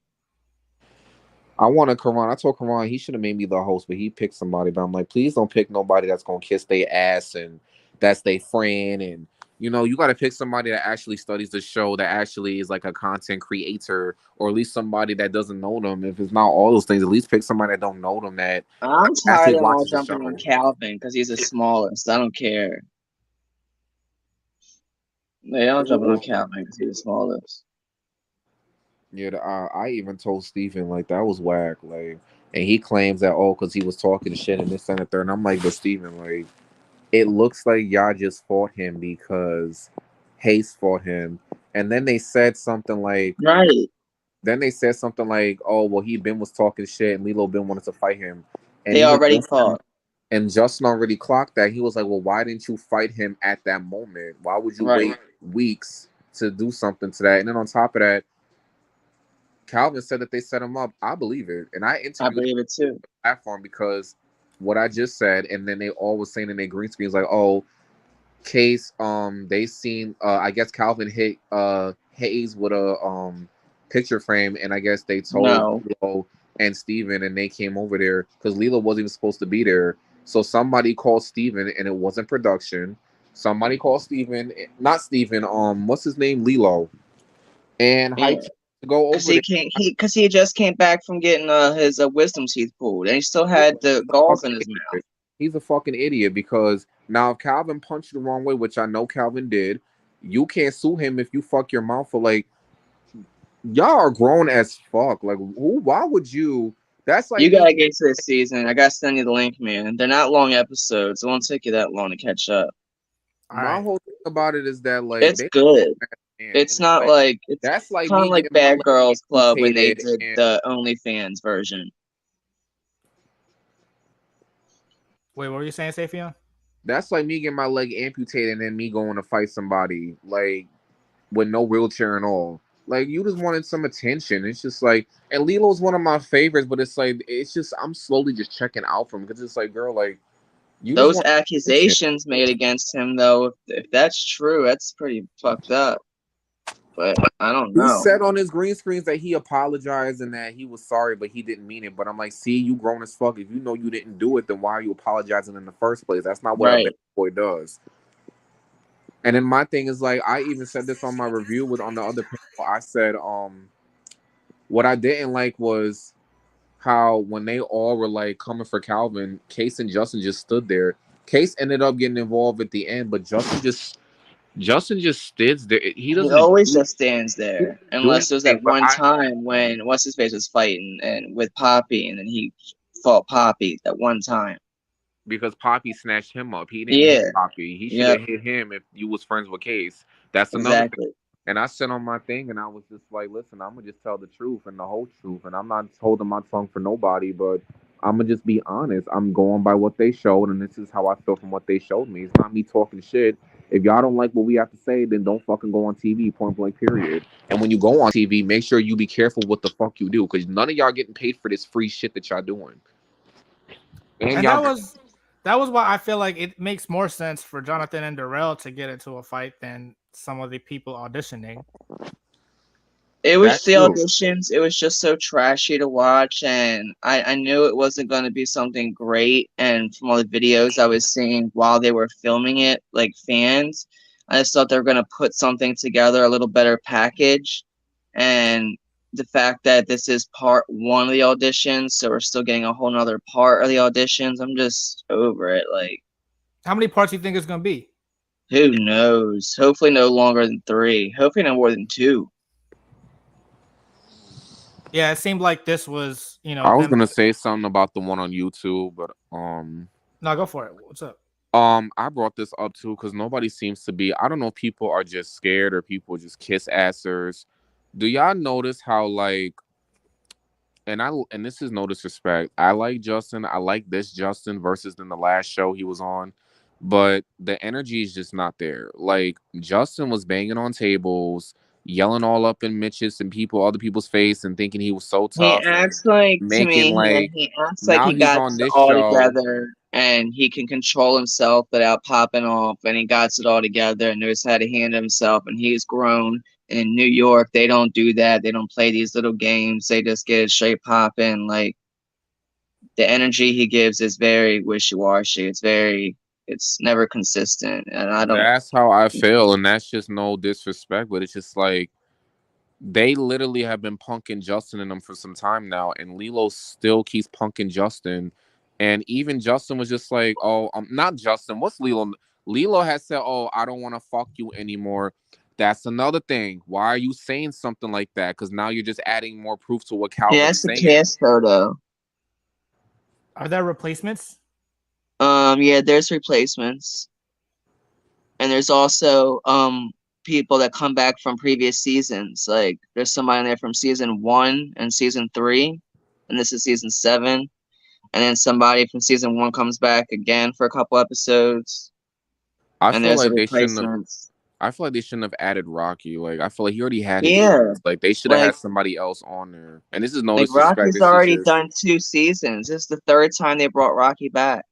I wanted Karan. I told Karan he should have made me the host, but he picked somebody. But I'm like, please don't pick nobody that's gonna kiss their ass and that's their friend. And you got to pick somebody that actually studies the show, that actually is like a content creator, or at least somebody that doesn't know them. If it's not all those things, at least pick somebody that don't know them that
I'm tired
actually
of them all
watches the
jumping
show.
on Calvin because he's the smallest. I don't care. They all jumping on Calvin because he's the smallest.
Yeah, I even told Steven like that was whack. Like, and he claims that because he was talking shit and this and the third. And I'm like, but Steven, like, it looks like y'all just fought him because Hayes fought him, and
Right.
then they said something like, oh well, he Ben was talking shit and Lilo Ben wanted to fight him, and
They
even
already
Justin
fought.
and Justin already clocked that. He was like, well, why didn't you fight him at that moment? Why would you
Right.
wait weeks to do something to that? And then on top of that, Calvin said that they set him up. I believe it, and I
I
interviewed him
believe it too.
on the platform because what I just said, and then they all was saying in their green screens like, oh, case they seen I guess Calvin hit Hayes with a picture frame, and I guess they told
No.
Lilo and Steven, and they came over there because Lilo wasn't even supposed to be there. So somebody called Steven, and it wasn't production. Somebody called Steven, not Steven, what's his name, Lilo, and
Yeah.
hyped him to go
Because
over
he
there.
can't. Because he just came back from getting his wisdom teeth pulled, and he still
He's
had the
a
galls
fucking
in his mouth.
idiot. He's a fucking idiot because now if Calvin punched you the wrong way, which I know Calvin did, you can't sue him if you fuck your mouth for like y'all are grown as fuck. Like who? Why would you? That's like
You
me.
gotta get to this season. I gotta send you the link, man. They're not long episodes. It won't take you that long to catch up.
All
My
right.
whole thing about it is that like
It's
they
good.
man,
It's
and it's
not
like
like it's
that's like
kind
me
of like
getting my
Bad
leg
Girls Club when they
amputated,
did
and
the OnlyFans version.
Wait, what were you saying, Safian?
that's like me getting my leg amputated and then me going to fight somebody like with no wheelchair and all. Like you just wanted some attention. It's just like, and Lilo's one of my favorites, but it's like it's just I'm slowly just checking out from because it's like, girl, like you just
Those
want attention.
accusations made against him, though, if that's true, that's pretty fucked up. But I don't
He
know.
said on his green screens that he apologized and that he was sorry, but he didn't mean it. But I'm like, see, you grown as fuck. If you know you didn't do it, then why are you apologizing in the first place? That's not what a bad
Right.
boy does. And then my thing is like, I even said this on my review with on the other panel. I said, what I didn't like was how when they all were like coming for Calvin, Case and Justin just stood there. Case ended up getting involved at the end, but Justin just stands there. He
He
doesn't
always
do,
just stands
he
there,
doesn't do
unless there was
anything.
that
But
one
I
time when what's his face was fighting and with Poppy, and then he fought Poppy that one time.
because Poppy snatched him up. He didn't hit
Yeah.
Poppy. He should
Yep.
have hit him if you was friends with Case. That's another thing.
Exactly.
And I said on my thing, and I was just like, listen, I'm gonna just tell the truth and the whole truth, and I'm not holding my tongue for nobody, but I'm gonna just be honest. I'm going by what they showed, and this is how I feel from what they showed me. It's not me talking shit. If y'all don't like what we have to say, then don't fucking go on TV. Point blank. Period. And when you go on TV, make sure you be careful what the fuck you do, because none of y'all getting paid for this free shit that y'all doing. And
And
y'all
that was why I feel like it makes more sense for Jonathan and Darrell to get into a fight than some of the people auditioning.
It was
that's
the
true.
auditions. It was just so trashy to watch, and I knew it wasn't going to be something great. And from all the videos I was seeing while they were filming it, like fans, I just thought they were going to put something together, a little better package. And the fact that this is part one of the auditions, so we're still getting a whole nother part of the auditions, I'm just over it. Like,
How many parts do you think it's gonna be?
who knows? Hopefully, no longer than 3. Hopefully, no more than 2.
Yeah, it seemed like this was,
I was
them.
gonna say something about the one on YouTube, but
No, go for it. What's up?
I brought this up too because nobody seems to be. I don't know if people are just scared or people just kiss assers. Do y'all notice how like, and this is no disrespect. I like Justin. I like this Justin versus than the last show he was on, but the energy is just not there. Like Justin was banging on tables, yelling all up in Mitch's and other people's face, and thinking he was so
He
tough and
acts like to
making
me,
like
he acts like
now
he
he's
got
on
it
this
all
show.
together and he can control himself without popping off, and he got it all together and knows how to handle himself, and he's grown in New York, they don't do that. They don't play these little games. They just get it straight popping. Like, the energy he gives is very wishy-washy. It's never consistent. And I don't.
That's how I feel, and that's just no disrespect, but it's just like they literally have been punking Justin and them for some time now, and Lilo still keeps punking Justin, and even Justin was just like, "Oh, not Justin. What's Lilo?" Lilo has said, "Oh, I don't want to fuck you anymore." That's another thing. Why are you saying something like that? Because now you're just adding more proof to what
Yeah,
Calvin's
that's the
saying.
cast photo.
Are there replacements?
Yeah, there's replacements. And there's also people that come back from previous seasons. Like there's somebody in there from season 1 and season 3, and this is season 7. And then somebody from season 1 comes back again for a couple episodes.
I
And
feel
there's a
like they shouldn't have.
replacement.
I feel like they shouldn't have added Rocky. Like I feel like he already had his
Yeah,
chance. Like they should have
like
had somebody else on there. And this is no
like
disrespect.
Rocky's
This is
already
just
done 2 seasons. This is the 3rd time they brought Rocky back.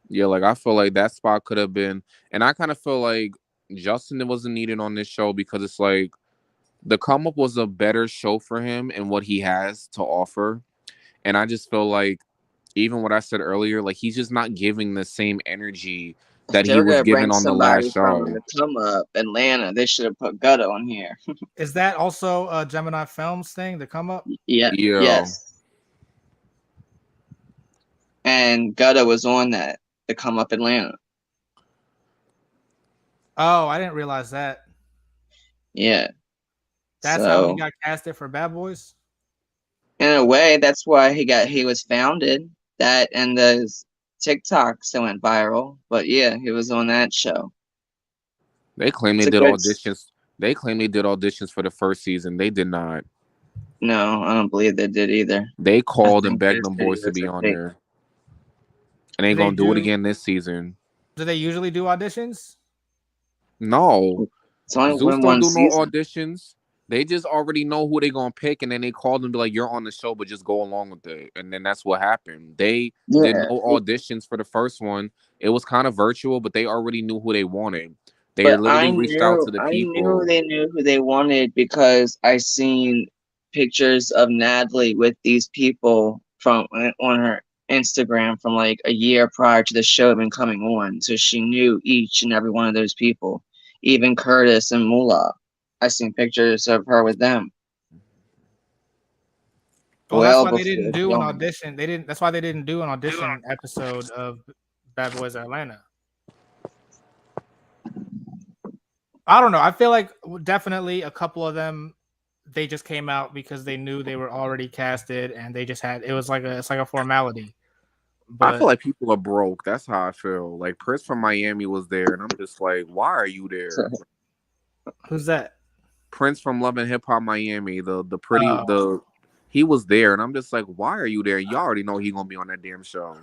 yeah. Like I feel like that spot could have been. And I kind of feel like Justin wasn't needed on this show because it's like the come up was a better show for him and what he has to offer. And I just feel like even what I said earlier, like he's just not giving the same energy that
They
he
were
was
gonna bring
giving on the last
somebody from
show.
the come up Atlanta. They should have put Gutta on here.
Is that also a Gemini Films thing to come up?
Yeah,
Yeah.
yes. And Gutta was on that to come up Atlanta.
Oh, I didn't realize that.
Yeah.
That's how he
So
got casted for Bad Boys.
in a way, that's why he was founded. That and the TikToks that went viral. But yeah, he was on that show.
They claim they
It's a
did
good.
auditions. They claim they did auditions for the first season. They did not.
No, I don't believe they did either.
They
I
called and
think
begged
this
them boys
video
to
was
be
a
on
fake.
there. And they
Do they
gonna do it
do?
again this season.
Do they usually do auditions?
No.
It's only
Zeus
been
don't
one
do no
season.
auditions. They just already know who they gonna pick, and then they call them and be like, "You're on the show, but just go along with it." And then that's what happened. They did
Yeah,
no auditions for the first one. It was kind of virtual, but they already knew who they wanted. They
but
literally reached out to the
I knew
people.
they knew who they wanted because I seen pictures of Natalie with these people from on her Instagram from like a year prior to the show even coming on. So she knew each and every one of those people, even Curtis and Mullah. I seen pictures of her with them
Well, that's
well
why they
before
didn't do an
filming.
audition. They didn't. That's why they didn't do an audition episode of Bad Boys Atlanta. I don't know. I feel like definitely a couple of them, they just came out because they knew they were already casted, and they just had it's like a formality.
I
But
feel like people are broke. That's how I feel. Like Prince from Miami was there, and I'm just like, why are you there?
who's that?
Prince from Love and Hip Hop Miami,
Uh,
he was there, and I'm just like, why are you there? You already know he gonna be on that damn show.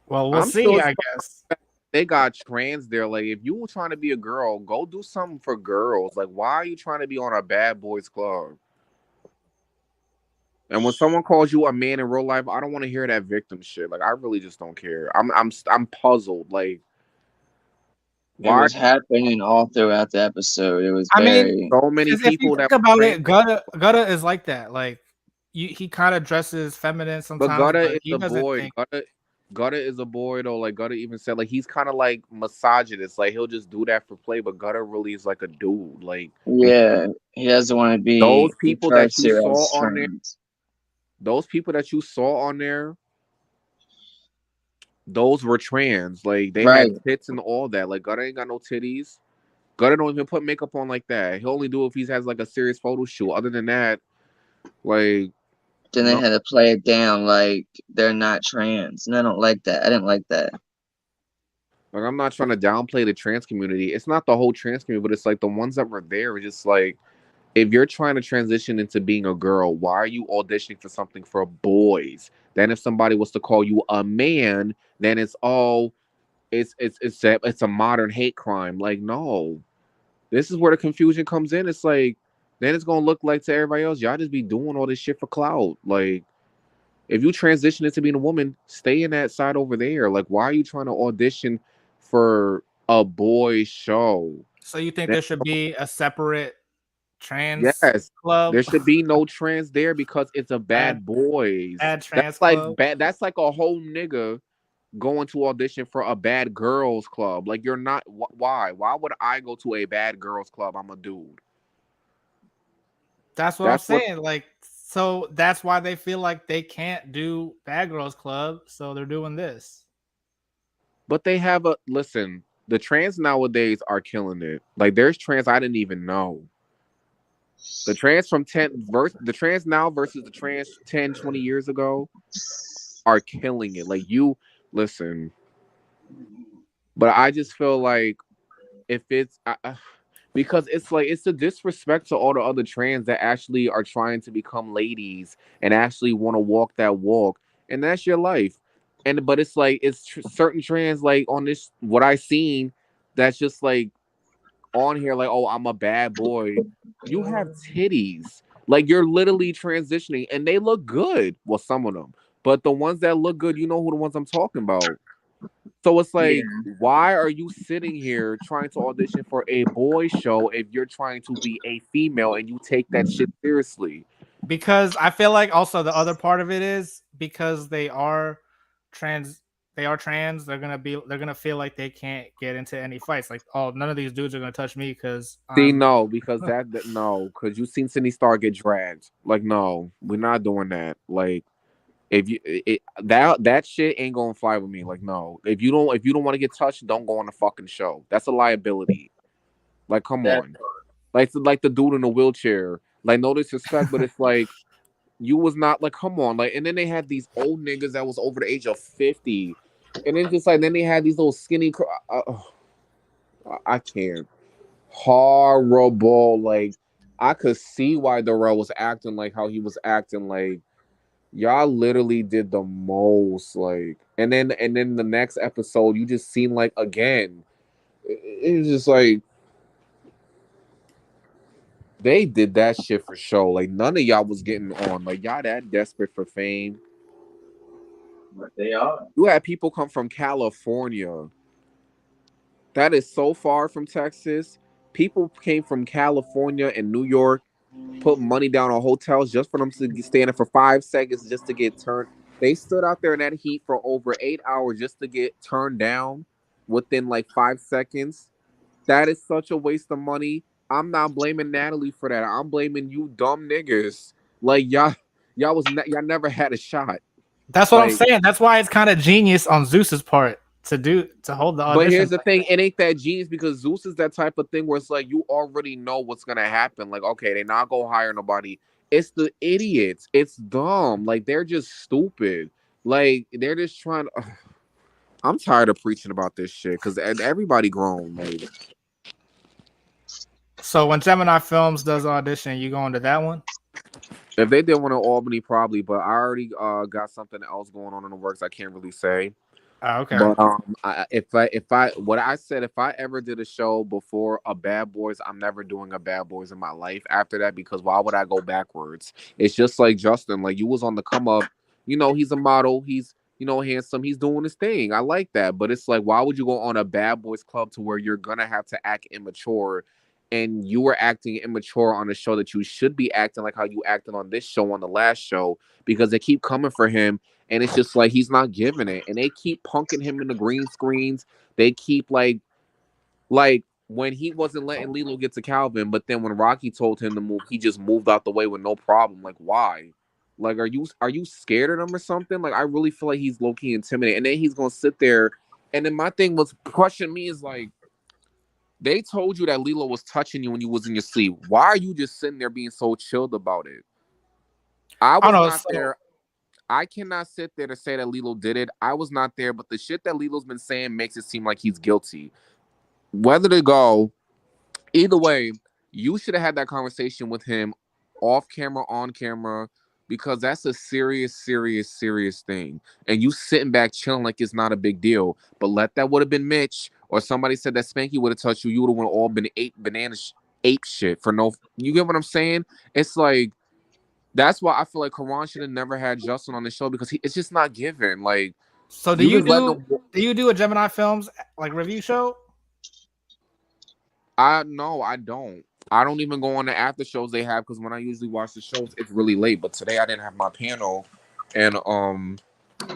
well, we'll
I'm
see.
still
I guess.
they got trans there. Like, if you were trying to be a girl, go do something for girls. Like, why are you trying to be on a bad boys club? And when someone calls you a man in real life, I don't want to hear that victim shit. Like, I really just don't care. I'm puzzled. Like,
It
why
was happening all throughout the episode. It was
I mean,
very.
so many
if you
people
think
that were
about
trans?
it, Gutta is like that. Like he kind of dresses feminine
But
sometimes,
Gutta
but
is
he
a
doesn't
boy.
think.
Gutta is a boy though. Like Gutta even said, like he's kind of like misogynist. Like he'll just do that for play. But Gutta really is like a dude. Like
Yeah, he doesn't want to
those
be
people
referred
that you
to
saw
as
on there,
trans.
those people that you saw on there, those were trans. Like they had
Right.
tits and all that. Like Gutta ain't got no titties. Gutta don't even put makeup on like that. He'll only do it if he has like a serious photo shoot. Other than that, like
Then they
no.
had to play it down like they're not trans. And I don't like that. I didn't like that.
Like I'm not trying to downplay the trans community. It's not the whole trans community, but it's like the ones that were there are just like if you're trying to transition into being a girl, why are you auditioning for something for boys? Then if somebody was to call you a man, then it's a modern hate crime. Like no, this is where the confusion comes in. It's like then it's gonna look like to everybody else, y'all just be doing all this shit for clout. Like if you transition into being a woman, stay in that side over there. Like why are you trying to audition for a boy show.
So you think
That-
there should be a separate trans
yes,
club?
there should be no trans there because it's a
Bad
bad boys.
bad trans club?
That's like a whole nigga going to audition for a bad girls club. Like you're not. Why? Why would I go to a bad girls club? I'm a dude.
That's what I'm
That's what.
saying. Like, so that's why they feel like they can't do Bad Girls Club, so they're doing this.
But they have a listen. The trans nowadays are killing it. Like there's trans I didn't even know. The trans from 10 verse the trans now versus the trans 10, 20 years ago are killing it. Like you listen, but I just feel like if it's because it's like it's a disrespect to all the other trans that actually are trying to become ladies and actually want to walk that walk, and that's your life. And but it's like it's certain trans like on this what I seen that's just like on here like, oh, I'm a bad boy. You have titties. Like you're literally transitioning and they look good. Well, some of them. But the ones that look good, you know who the ones I'm talking about. So it's
Yeah.
like, why are you sitting here trying to audition for a boy show if you're trying to be a female and you take that shit seriously?
Because I feel like also the other part of it is because trans they're gonna feel like they can't get into any fights. Like, oh, none of these dudes are gonna touch me because
See,
I'm
no, because no, because you seen Cindy Star get dragged. Like, no, we're not doing that. Like, if you that shit ain't gonna fly with me. Like, no, if you don't want to get touched, don't go on the fucking show. That's a liability. Like, come
That
on, like the dude in the wheelchair. Like, no disrespect, but it's like you was not like, come on, like, and then they had these old niggas that was over the age of 50, and then just like then they had these little skinny. I can't. Horrible. Like, I could see why Darrell was acting like how he was acting. Like, y'all literally did the most. Like, and then the next episode, you just seen like again. It's just like they did that shit for show. Like none of y'all was getting on. Like y'all that desperate for fame.
what they are.
You had people come from California. That is so far from Texas. People came from California and New York, put money down on hotels just for them to stay in it for 5 seconds just to get turned. They stood out there in that heat for over 8 hours just to get turned down within like 5 seconds. That is such a waste of money. I'm not blaming Natalie for that. I'm blaming you dumb niggas. Like y'all never had a shot.
That's what I'm
Like,
saying. That's why it's kind of genius on Zeus's part to hold the
but
audition.
here's the thing, it ain't that genius because Zeus is that type of thing where it's like you already know what's gonna happen. Like, okay, they not gonna hire nobody. It's the idiots. It's dumb. Like they're just stupid. Like they're just trying to. I'm tired of preaching about this shit because everybody grown. Like,
So when Gemini Films does audition, you going to that one?
if they did one in Albany, probably. But I already got something else going on in the works. I can't really say.
Oh, okay.
But what I said, if I ever did a show before a Bad Boys, I'm never doing a Bad Boys in my life after that because why would I go backwards? It's just like Justin, like you was on the come up. You know, he's a model. He's handsome. He's doing his thing. I like that. But it's like, why would you go on a Bad Boys Club to where you're gonna have to act immature? And you were acting immature on a show that you should be acting like how you acted on this show on the last show because they keep coming for him and it's just like he's not giving it. And they keep punking him in the green screens. They keep like when he wasn't letting Lilo get to Calvin, but then when Rocky told him to move, he just moved out the way with no problem. Like why? Like are you scared of him or something? Like I really feel like he's low key intimidated. And then he's gonna sit there. And then my thing was crushing me is like they told you that Lilo was touching you when you was in your sleep. Why are you just sitting there being so chilled about it? I
I
was
don't know.
not there. I cannot sit there to say that Lilo did it. I was not there, but the shit that Lilo's been saying makes it seem like he's guilty. Whether to go, either way, you should have had that conversation with him off camera, on camera, because that's a serious, serious, serious thing. And you sitting back chilling like it's not a big deal. But let that would have been Mitch, or somebody said that Spanky would have touched you, you would have all been ape shit for no. You get what I'm saying? It's like that's why I feel like Karan should have never had Justin on the show because it's just not given. Like
So
you just letting him.
do you do a Gemini Films like review show?
No, I don't. I don't even go on the after shows they have because when I usually watch the shows, it's really late. But today I didn't have my panel, and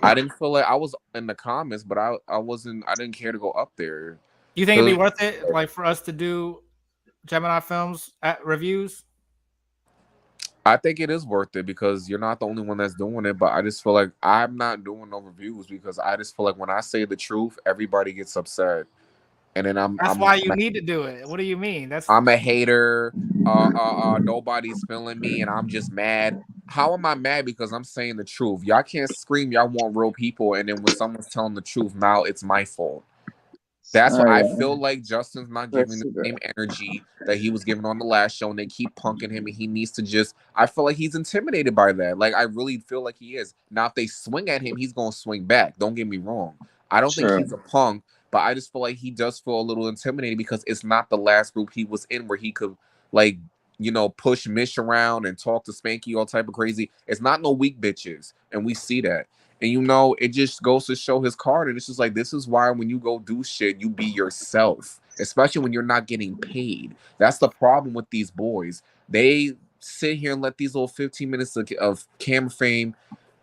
I didn't feel like I was in the comments, but I wasn't. I didn't care to go up there.
You think it'd be worth it, like for us to do Gemini Films at reviews?
I think it is worth it because you're not the only one that's doing it. But I just feel like I'm not doing no reviews because I just feel like when I say the truth, everybody gets upset, and then
That's why you need to do it. What do you mean?
I'm a hater. Nobody's feeling me, and I'm just mad. How am I mad? Because I'm saying the truth. Y'all can't scream. Y'all want real people, and then when someone's telling the truth, now it's my fault. That's why I feel like Justin's not giving the same energy that he was giving on the last show, and they keep punking him, and he needs to just. I feel like he's intimidated by that. Like I really feel like he is. Now, if they swing at him, he's gonna swing back. Don't get me wrong. I don't think he's a punk, but I just feel like he does feel a little intimidated because it's not the last group he was in where he could like push Mish around and talk to Spanky all type of crazy. It's not no weak bitches, and we see that. And it just goes to show his card. And it's just like, this is why when you go do shit, you be yourself, especially when you're not getting paid. That's the problem with these boys. They sit here and let these little 15 minutes of camera fame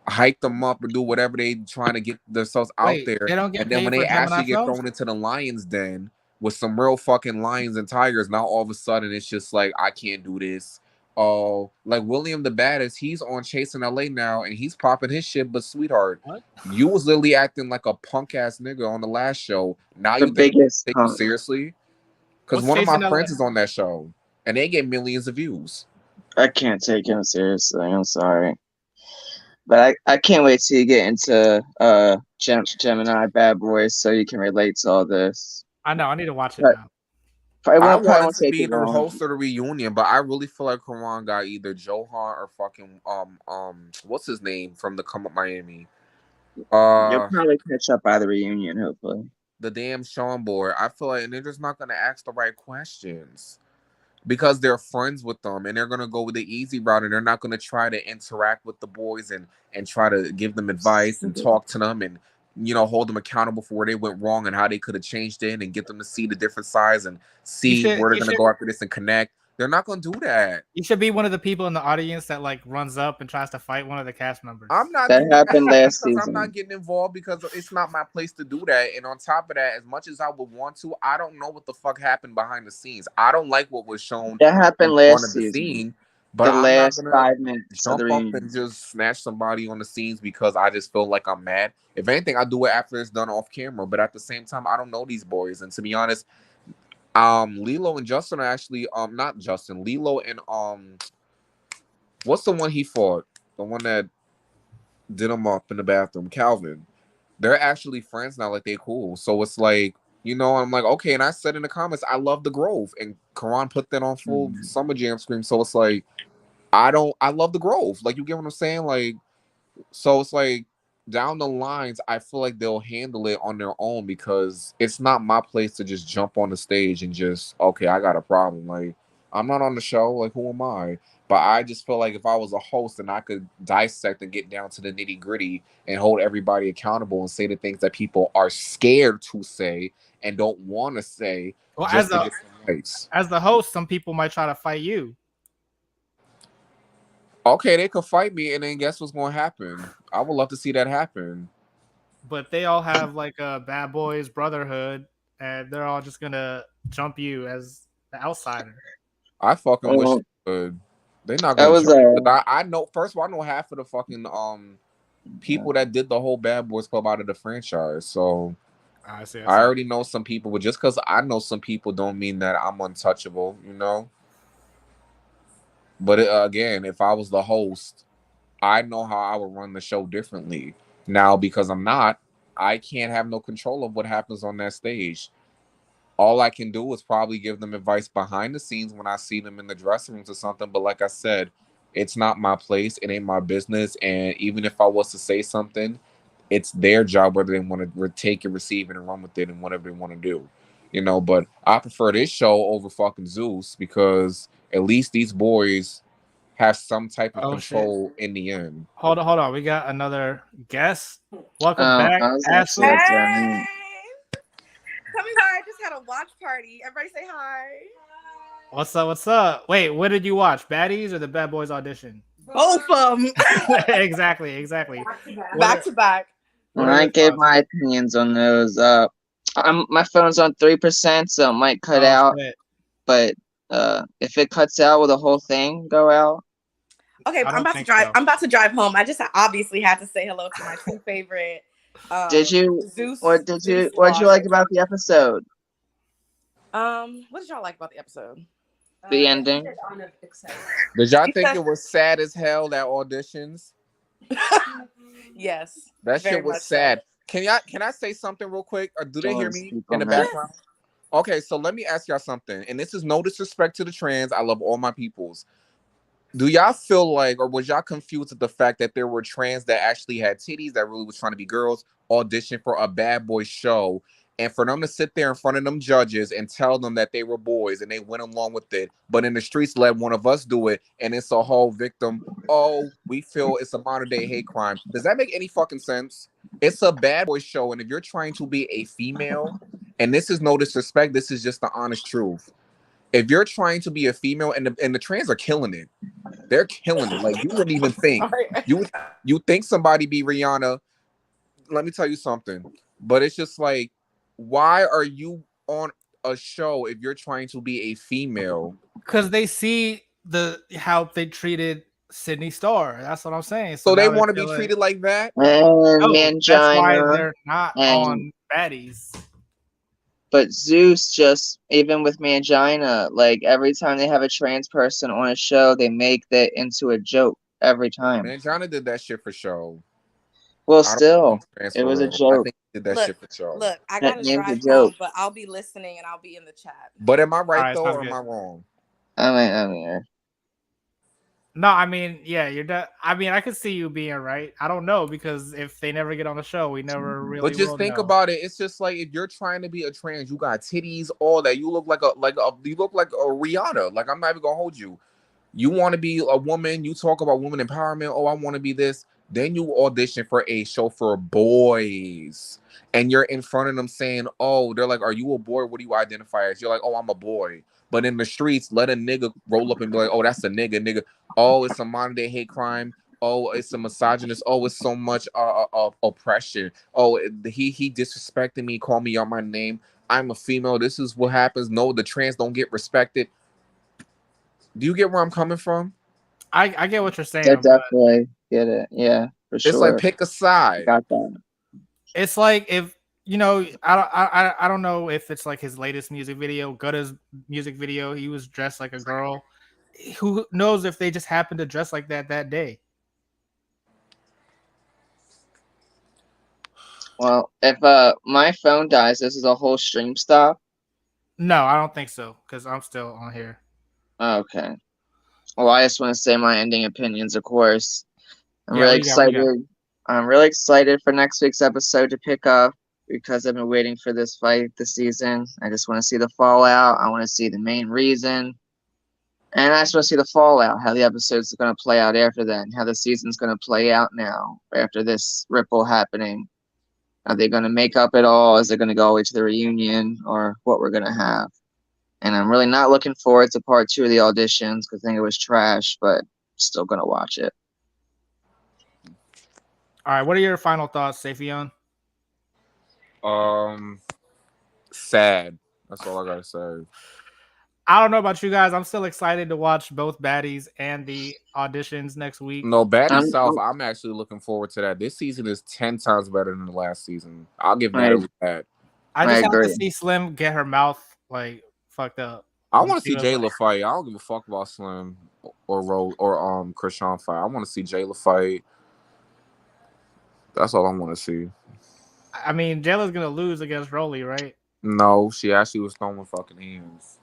hype them up or do whatever they trying to get themselves out there.
They don't get
and then
paid
when
for
they actually
Gemini
get
Films?
thrown into the lion's den with some real fucking lions and tigers, now all of a sudden it's just like, I can't do this. Oh, like William the Baddest, he's on Chasing LA now and he's popping his shit. But sweetheart,
What?
you was literally acting like a punk ass nigga on the last show. Now
The
you think
biggest
take you seriously? Because
What's
one of my
Chasing
friends
LA?
is on that show and they get millions of views.
I can't take him seriously. I'm sorry. But I can't wait till you get into Gemini Bad Boys so you can relate to all this.
I know. I need to watch it
But
now.
I
probably
wanted
won't
to
take
be
it
the
long.
host of the reunion, but I really feel like Karan got either Johan or fucking what's his name from the Come Up Miami?
You'll probably catch up by the reunion, hopefully.
The damn Sean board. I feel like and they're just not gonna ask the right questions. Because they're friends with them and they're gonna go with the easy route and they're not gonna try to interact with the boys and try to give them advice and talk to them and hold them accountable for where they went wrong and how they could have changed it and get them to see the different sides and see where they're gonna go after this and connect. They're not gonna do that.
You should be one of the people in the audience that like runs up and tries to fight one of the cast members.
I'm not
That
doing
happened
that
last
because I'm
season.
not getting involved because it's not my place to do that. And on top of that, as much as I would want to, I don't know what the fuck happened behind the scenes. I don't like what was shown
That happened
in front
last
of the
season.
scene, but
The
I'm not
last
gonna
5 minutes of the
jump up
reunion.
and just snatch somebody on the scenes because I just feel like I'm mad. If anything, I do it after it's done off camera. But at the same time, I don't know these boys, and to be honest, Lilo and Justin are actually not Justin, Lilo and what's the one he fought? The one that did him up in the bathroom, Calvin. They're actually friends now, like they cool. So it's like, I'm like, okay. And I said in the comments, I love the Grove. And Karan put that on full Summer Jam scream. So it's like, I love the Grove. Like, you get what I'm saying? Like, so it's like down the lines, I feel like they'll handle it on their own because it's not my place to just jump on the stage and just, okay, I got a problem. Like, I'm not on the show. Like, who am I? But I just feel like if I was a host and I could dissect and get down to the nitty gritty and hold everybody accountable and say the things that people are scared to say and don't want to say,
well,
just to get some likes.
As the host, some people might try to fight you.
Okay, they could fight me, and then guess what's going to happen? I would love to see that happen.
But they all have like a Bad Boys Brotherhood, and they're all just gonna jump you as the outsider.
I fucking wish they could. They're not going to. I know. First of all, I know half of the fucking people that did the whole Bad Boys Club out of the franchise. So I already know some people, but just because I know some people don't mean that I'm untouchable, But again, if I was the host, I know how I would run the show differently. Now, because I'm not, I can't have no control of what happens on that stage. All I can do is probably give them advice behind the scenes when I see them in the dressing rooms or something. But like I said, it's not my place. It ain't my business. And even if I was to say something, it's their job whether they want to take it, receive it, and run with it and whatever they want to do. But I prefer this show over fucking Zeus because at least these boys have some type of control in the end.
Hold on. We got another guest. Welcome back,
Hey!
Ashley.
Tell me why I just had a watch party. Everybody say hi.
What's up? What's up? Wait, what did you watch? Baddies or the Bad Boys audition?
Both of them.
exactly.
Back to back.
I gave my opinions on those. My phone's on 3%, so it might cut out.
Shit.
But if it cuts out, will the whole thing go out?
Okay, I'm about to drive. So. I'm about to drive home. I just obviously had to say hello to my two favorite.
Did you?
Zeus,
what did you like about the episode?
What did y'all like about the episode?
The ending.
Did y'all think it was sad as hell that auditions?
Yes.
That shit was sad. So. Can I say something real quick? Or do they hear me in the background? Okay, so let me ask y'all something. And this is no disrespect to the trans. I love all my peoples. Do y'all feel like, or was y'all confused at the fact that there were trans that actually had titties that really was trying to be girls audition for a bad boy show, and for them to sit there in front of them judges and tell them that they were boys and they went along with it, but in the streets let one of us do it and it's a whole victim? Oh, we feel it's a modern day hate crime. Does that make any fucking sense? It's a bad boy show, and if you're trying to be a female, and this is no disrespect, this is just the honest truth. If you're trying to be a female, and the trans are killing it, they're killing it. Like, you wouldn't even think you think somebody be Rihanna. Let me tell you something. But it's just like, why are you on a show if you're trying to be a female?
Because they see how they treated Sydney Starr. That's what I'm saying.
So they want to be treated like that?
That's
why they're not on Baddies.
But Zeus, just even with Mangina, like every time they have a trans person on a show, they make that into a joke every time.
Mangina did that shit for show.
Well, still, it was a joke.
I think he did that shit for show.
Look, I gotta drive home, but I'll be listening and I'll be in the chat.
But am I right though, or am I wrong?
I mean,
no, I mean, yeah, you're. I mean, I could see you being right. I don't know, because if they never get on the show, we never really.
But just think about it. It's just like, if you're trying to be a trans, you got titties, all that. You look like a Rihanna. Like, I'm not even gonna hold you. You want to be a woman. You talk about woman empowerment. Oh, I want to be this. Then you audition for a show for boys, and you're in front of them saying, "Oh," they're like, "Are you a boy? What do you identify as?" You're like, "Oh, I'm a boy." But in the streets, let a nigga roll up and be like, "Oh, that's a nigga." Oh, it's a modern day hate crime. Oh, it's a misogynist. Oh, it's so much oppression. Oh, he disrespected me, called me out my name. I'm a female. This is what happens. No, the trans don't get respected. Do you get where I'm coming from?
I get what you're saying.
I definitely get it. Yeah, for sure.
It's like, pick a side.
Got that.
It's like, if I don't know if it's like his latest music video, Gutta's music video, he was dressed like a girl. Who knows if they just happened to dress like that day?
Well, if my phone dies, this is a whole stream stop.
No, I don't think so, because I'm still on here.
Okay. Well, I just want to say my ending opinions, of course. I'm really excited. I'm really excited for next week's episode to pick up, because I've been waiting for this fight this season. I just want to see the fallout. I want to see the main reason. And I just want to see the fallout, how the episode's going to play out after that, and how the season's going to play out now after this ripple happening. Are they going to make up at all? Is it going to go all the way to the reunion, or what we're going to have? And I'm really not looking forward to part 2 of the auditions, because I think it was trash, but still going to watch it.
All right, what are your final thoughts, Safion?
Sad. That's all I gotta say.
I don't know about you guys. I'm still excited to watch both Baddies and the auditions next week.
No, Baddies South, I'm actually looking forward to that. This season is 10 times better than the last season. I'll give Natalie that.
I just want to see Slim get her mouth like fucked up.
I want to see Jayla fight. I don't give a fuck about Slim or Krishan fight. I want to see Jayla fight. That's all I want to see.
I mean, Jayla's gonna lose against Rollie, right?
No, she actually was throwing fucking hands.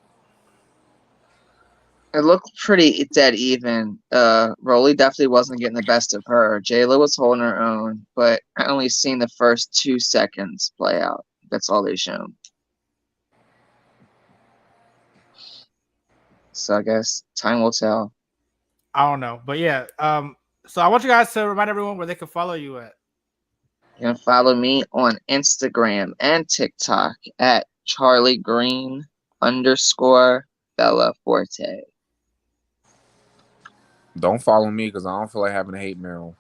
It looked pretty dead even. Rollie definitely wasn't getting the best of her. Jayla was holding her own, but I only seen the first 2 seconds play out. That's all they shown. So I guess time will tell.
I don't know, but yeah. So I want you guys to remind everyone where they can follow you at.
You can follow me on Instagram and TikTok at Charlie Green _Bella Forte.
Don't follow me because I don't feel like having a hate mail.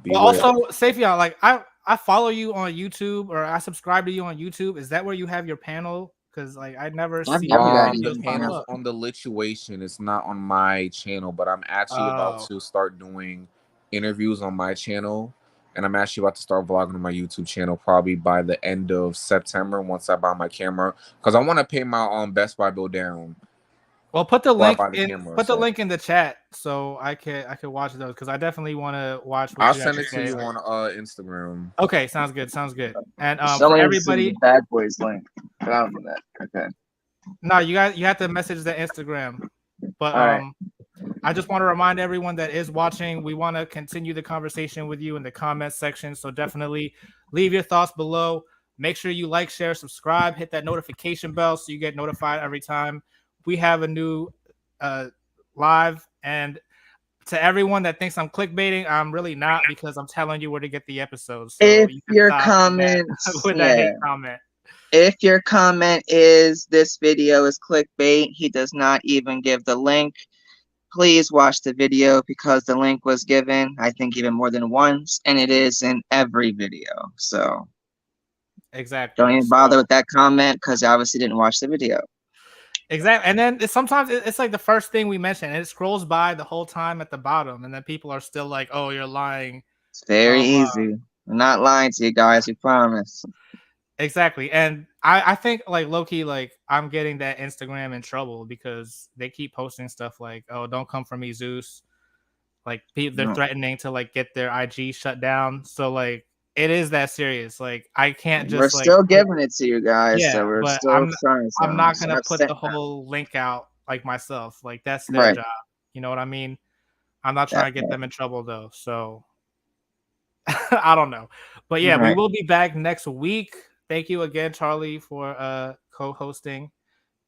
Well, also, Safian, like I follow you on YouTube or I subscribe to you on YouTube. Is that where you have your panel? Because like I never see
the panel's on the Lituation. It's not on my channel, but I'm actually about to start doing interviews on my channel, and I'm actually about to start vlogging on my YouTube channel probably by the end of September once I buy my camera, because I want to pay my Best Buy bill down.
Well, put the link the link in the chat so I can watch those, because I definitely want to watch.
I'll send it to you on Instagram.
Okay, sounds good. And
for everybody, Bad Boys link. That. Okay.
No, you have to message the Instagram. But I just want to remind everyone that is watching, we want to continue the conversation with you in the comments section. So definitely leave your thoughts below. Make sure you like, share, subscribe, hit that notification bell so you get notified every time we have a new live. And to everyone that thinks I'm clickbaiting, I'm really not, because I'm telling you where to get the episodes. So
if
you
your comment
with that hate comment.
If your comment is this video is clickbait, he does not even give the link. Please watch the video, because the link was given, I think, even more than once, and it is in every video. So
exactly,
don't even bother with that comment, because I obviously didn't watch the video.
Exactly. And then sometimes it's like the first thing we mention, and it scrolls by the whole time at the bottom, and then people are still like, oh, you're lying.
It's very easy. I'm not lying to you guys, we promise.
Exactly. And I think like low-key, like I'm getting that Instagram in trouble because they keep posting stuff like, oh, don't come for me, Zeus. Like they're threatening to like get their IG shut down. So like it is that serious. Like I can't just
we're still giving it to you guys.
Yeah,
so we're
but
still
I'm not gonna put the whole link out like myself. Like that's their job. You know what I mean? I'm not trying to get them in trouble though. So I don't know. But yeah, we will be back next week. Thank you again, Charlie, for co-hosting.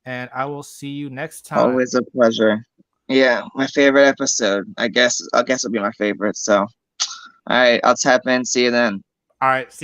And I will see you next time.
Always a pleasure. Yeah, my favorite episode. I guess it'll be my favorite. So all right, I'll tap in. See you then.
All right. See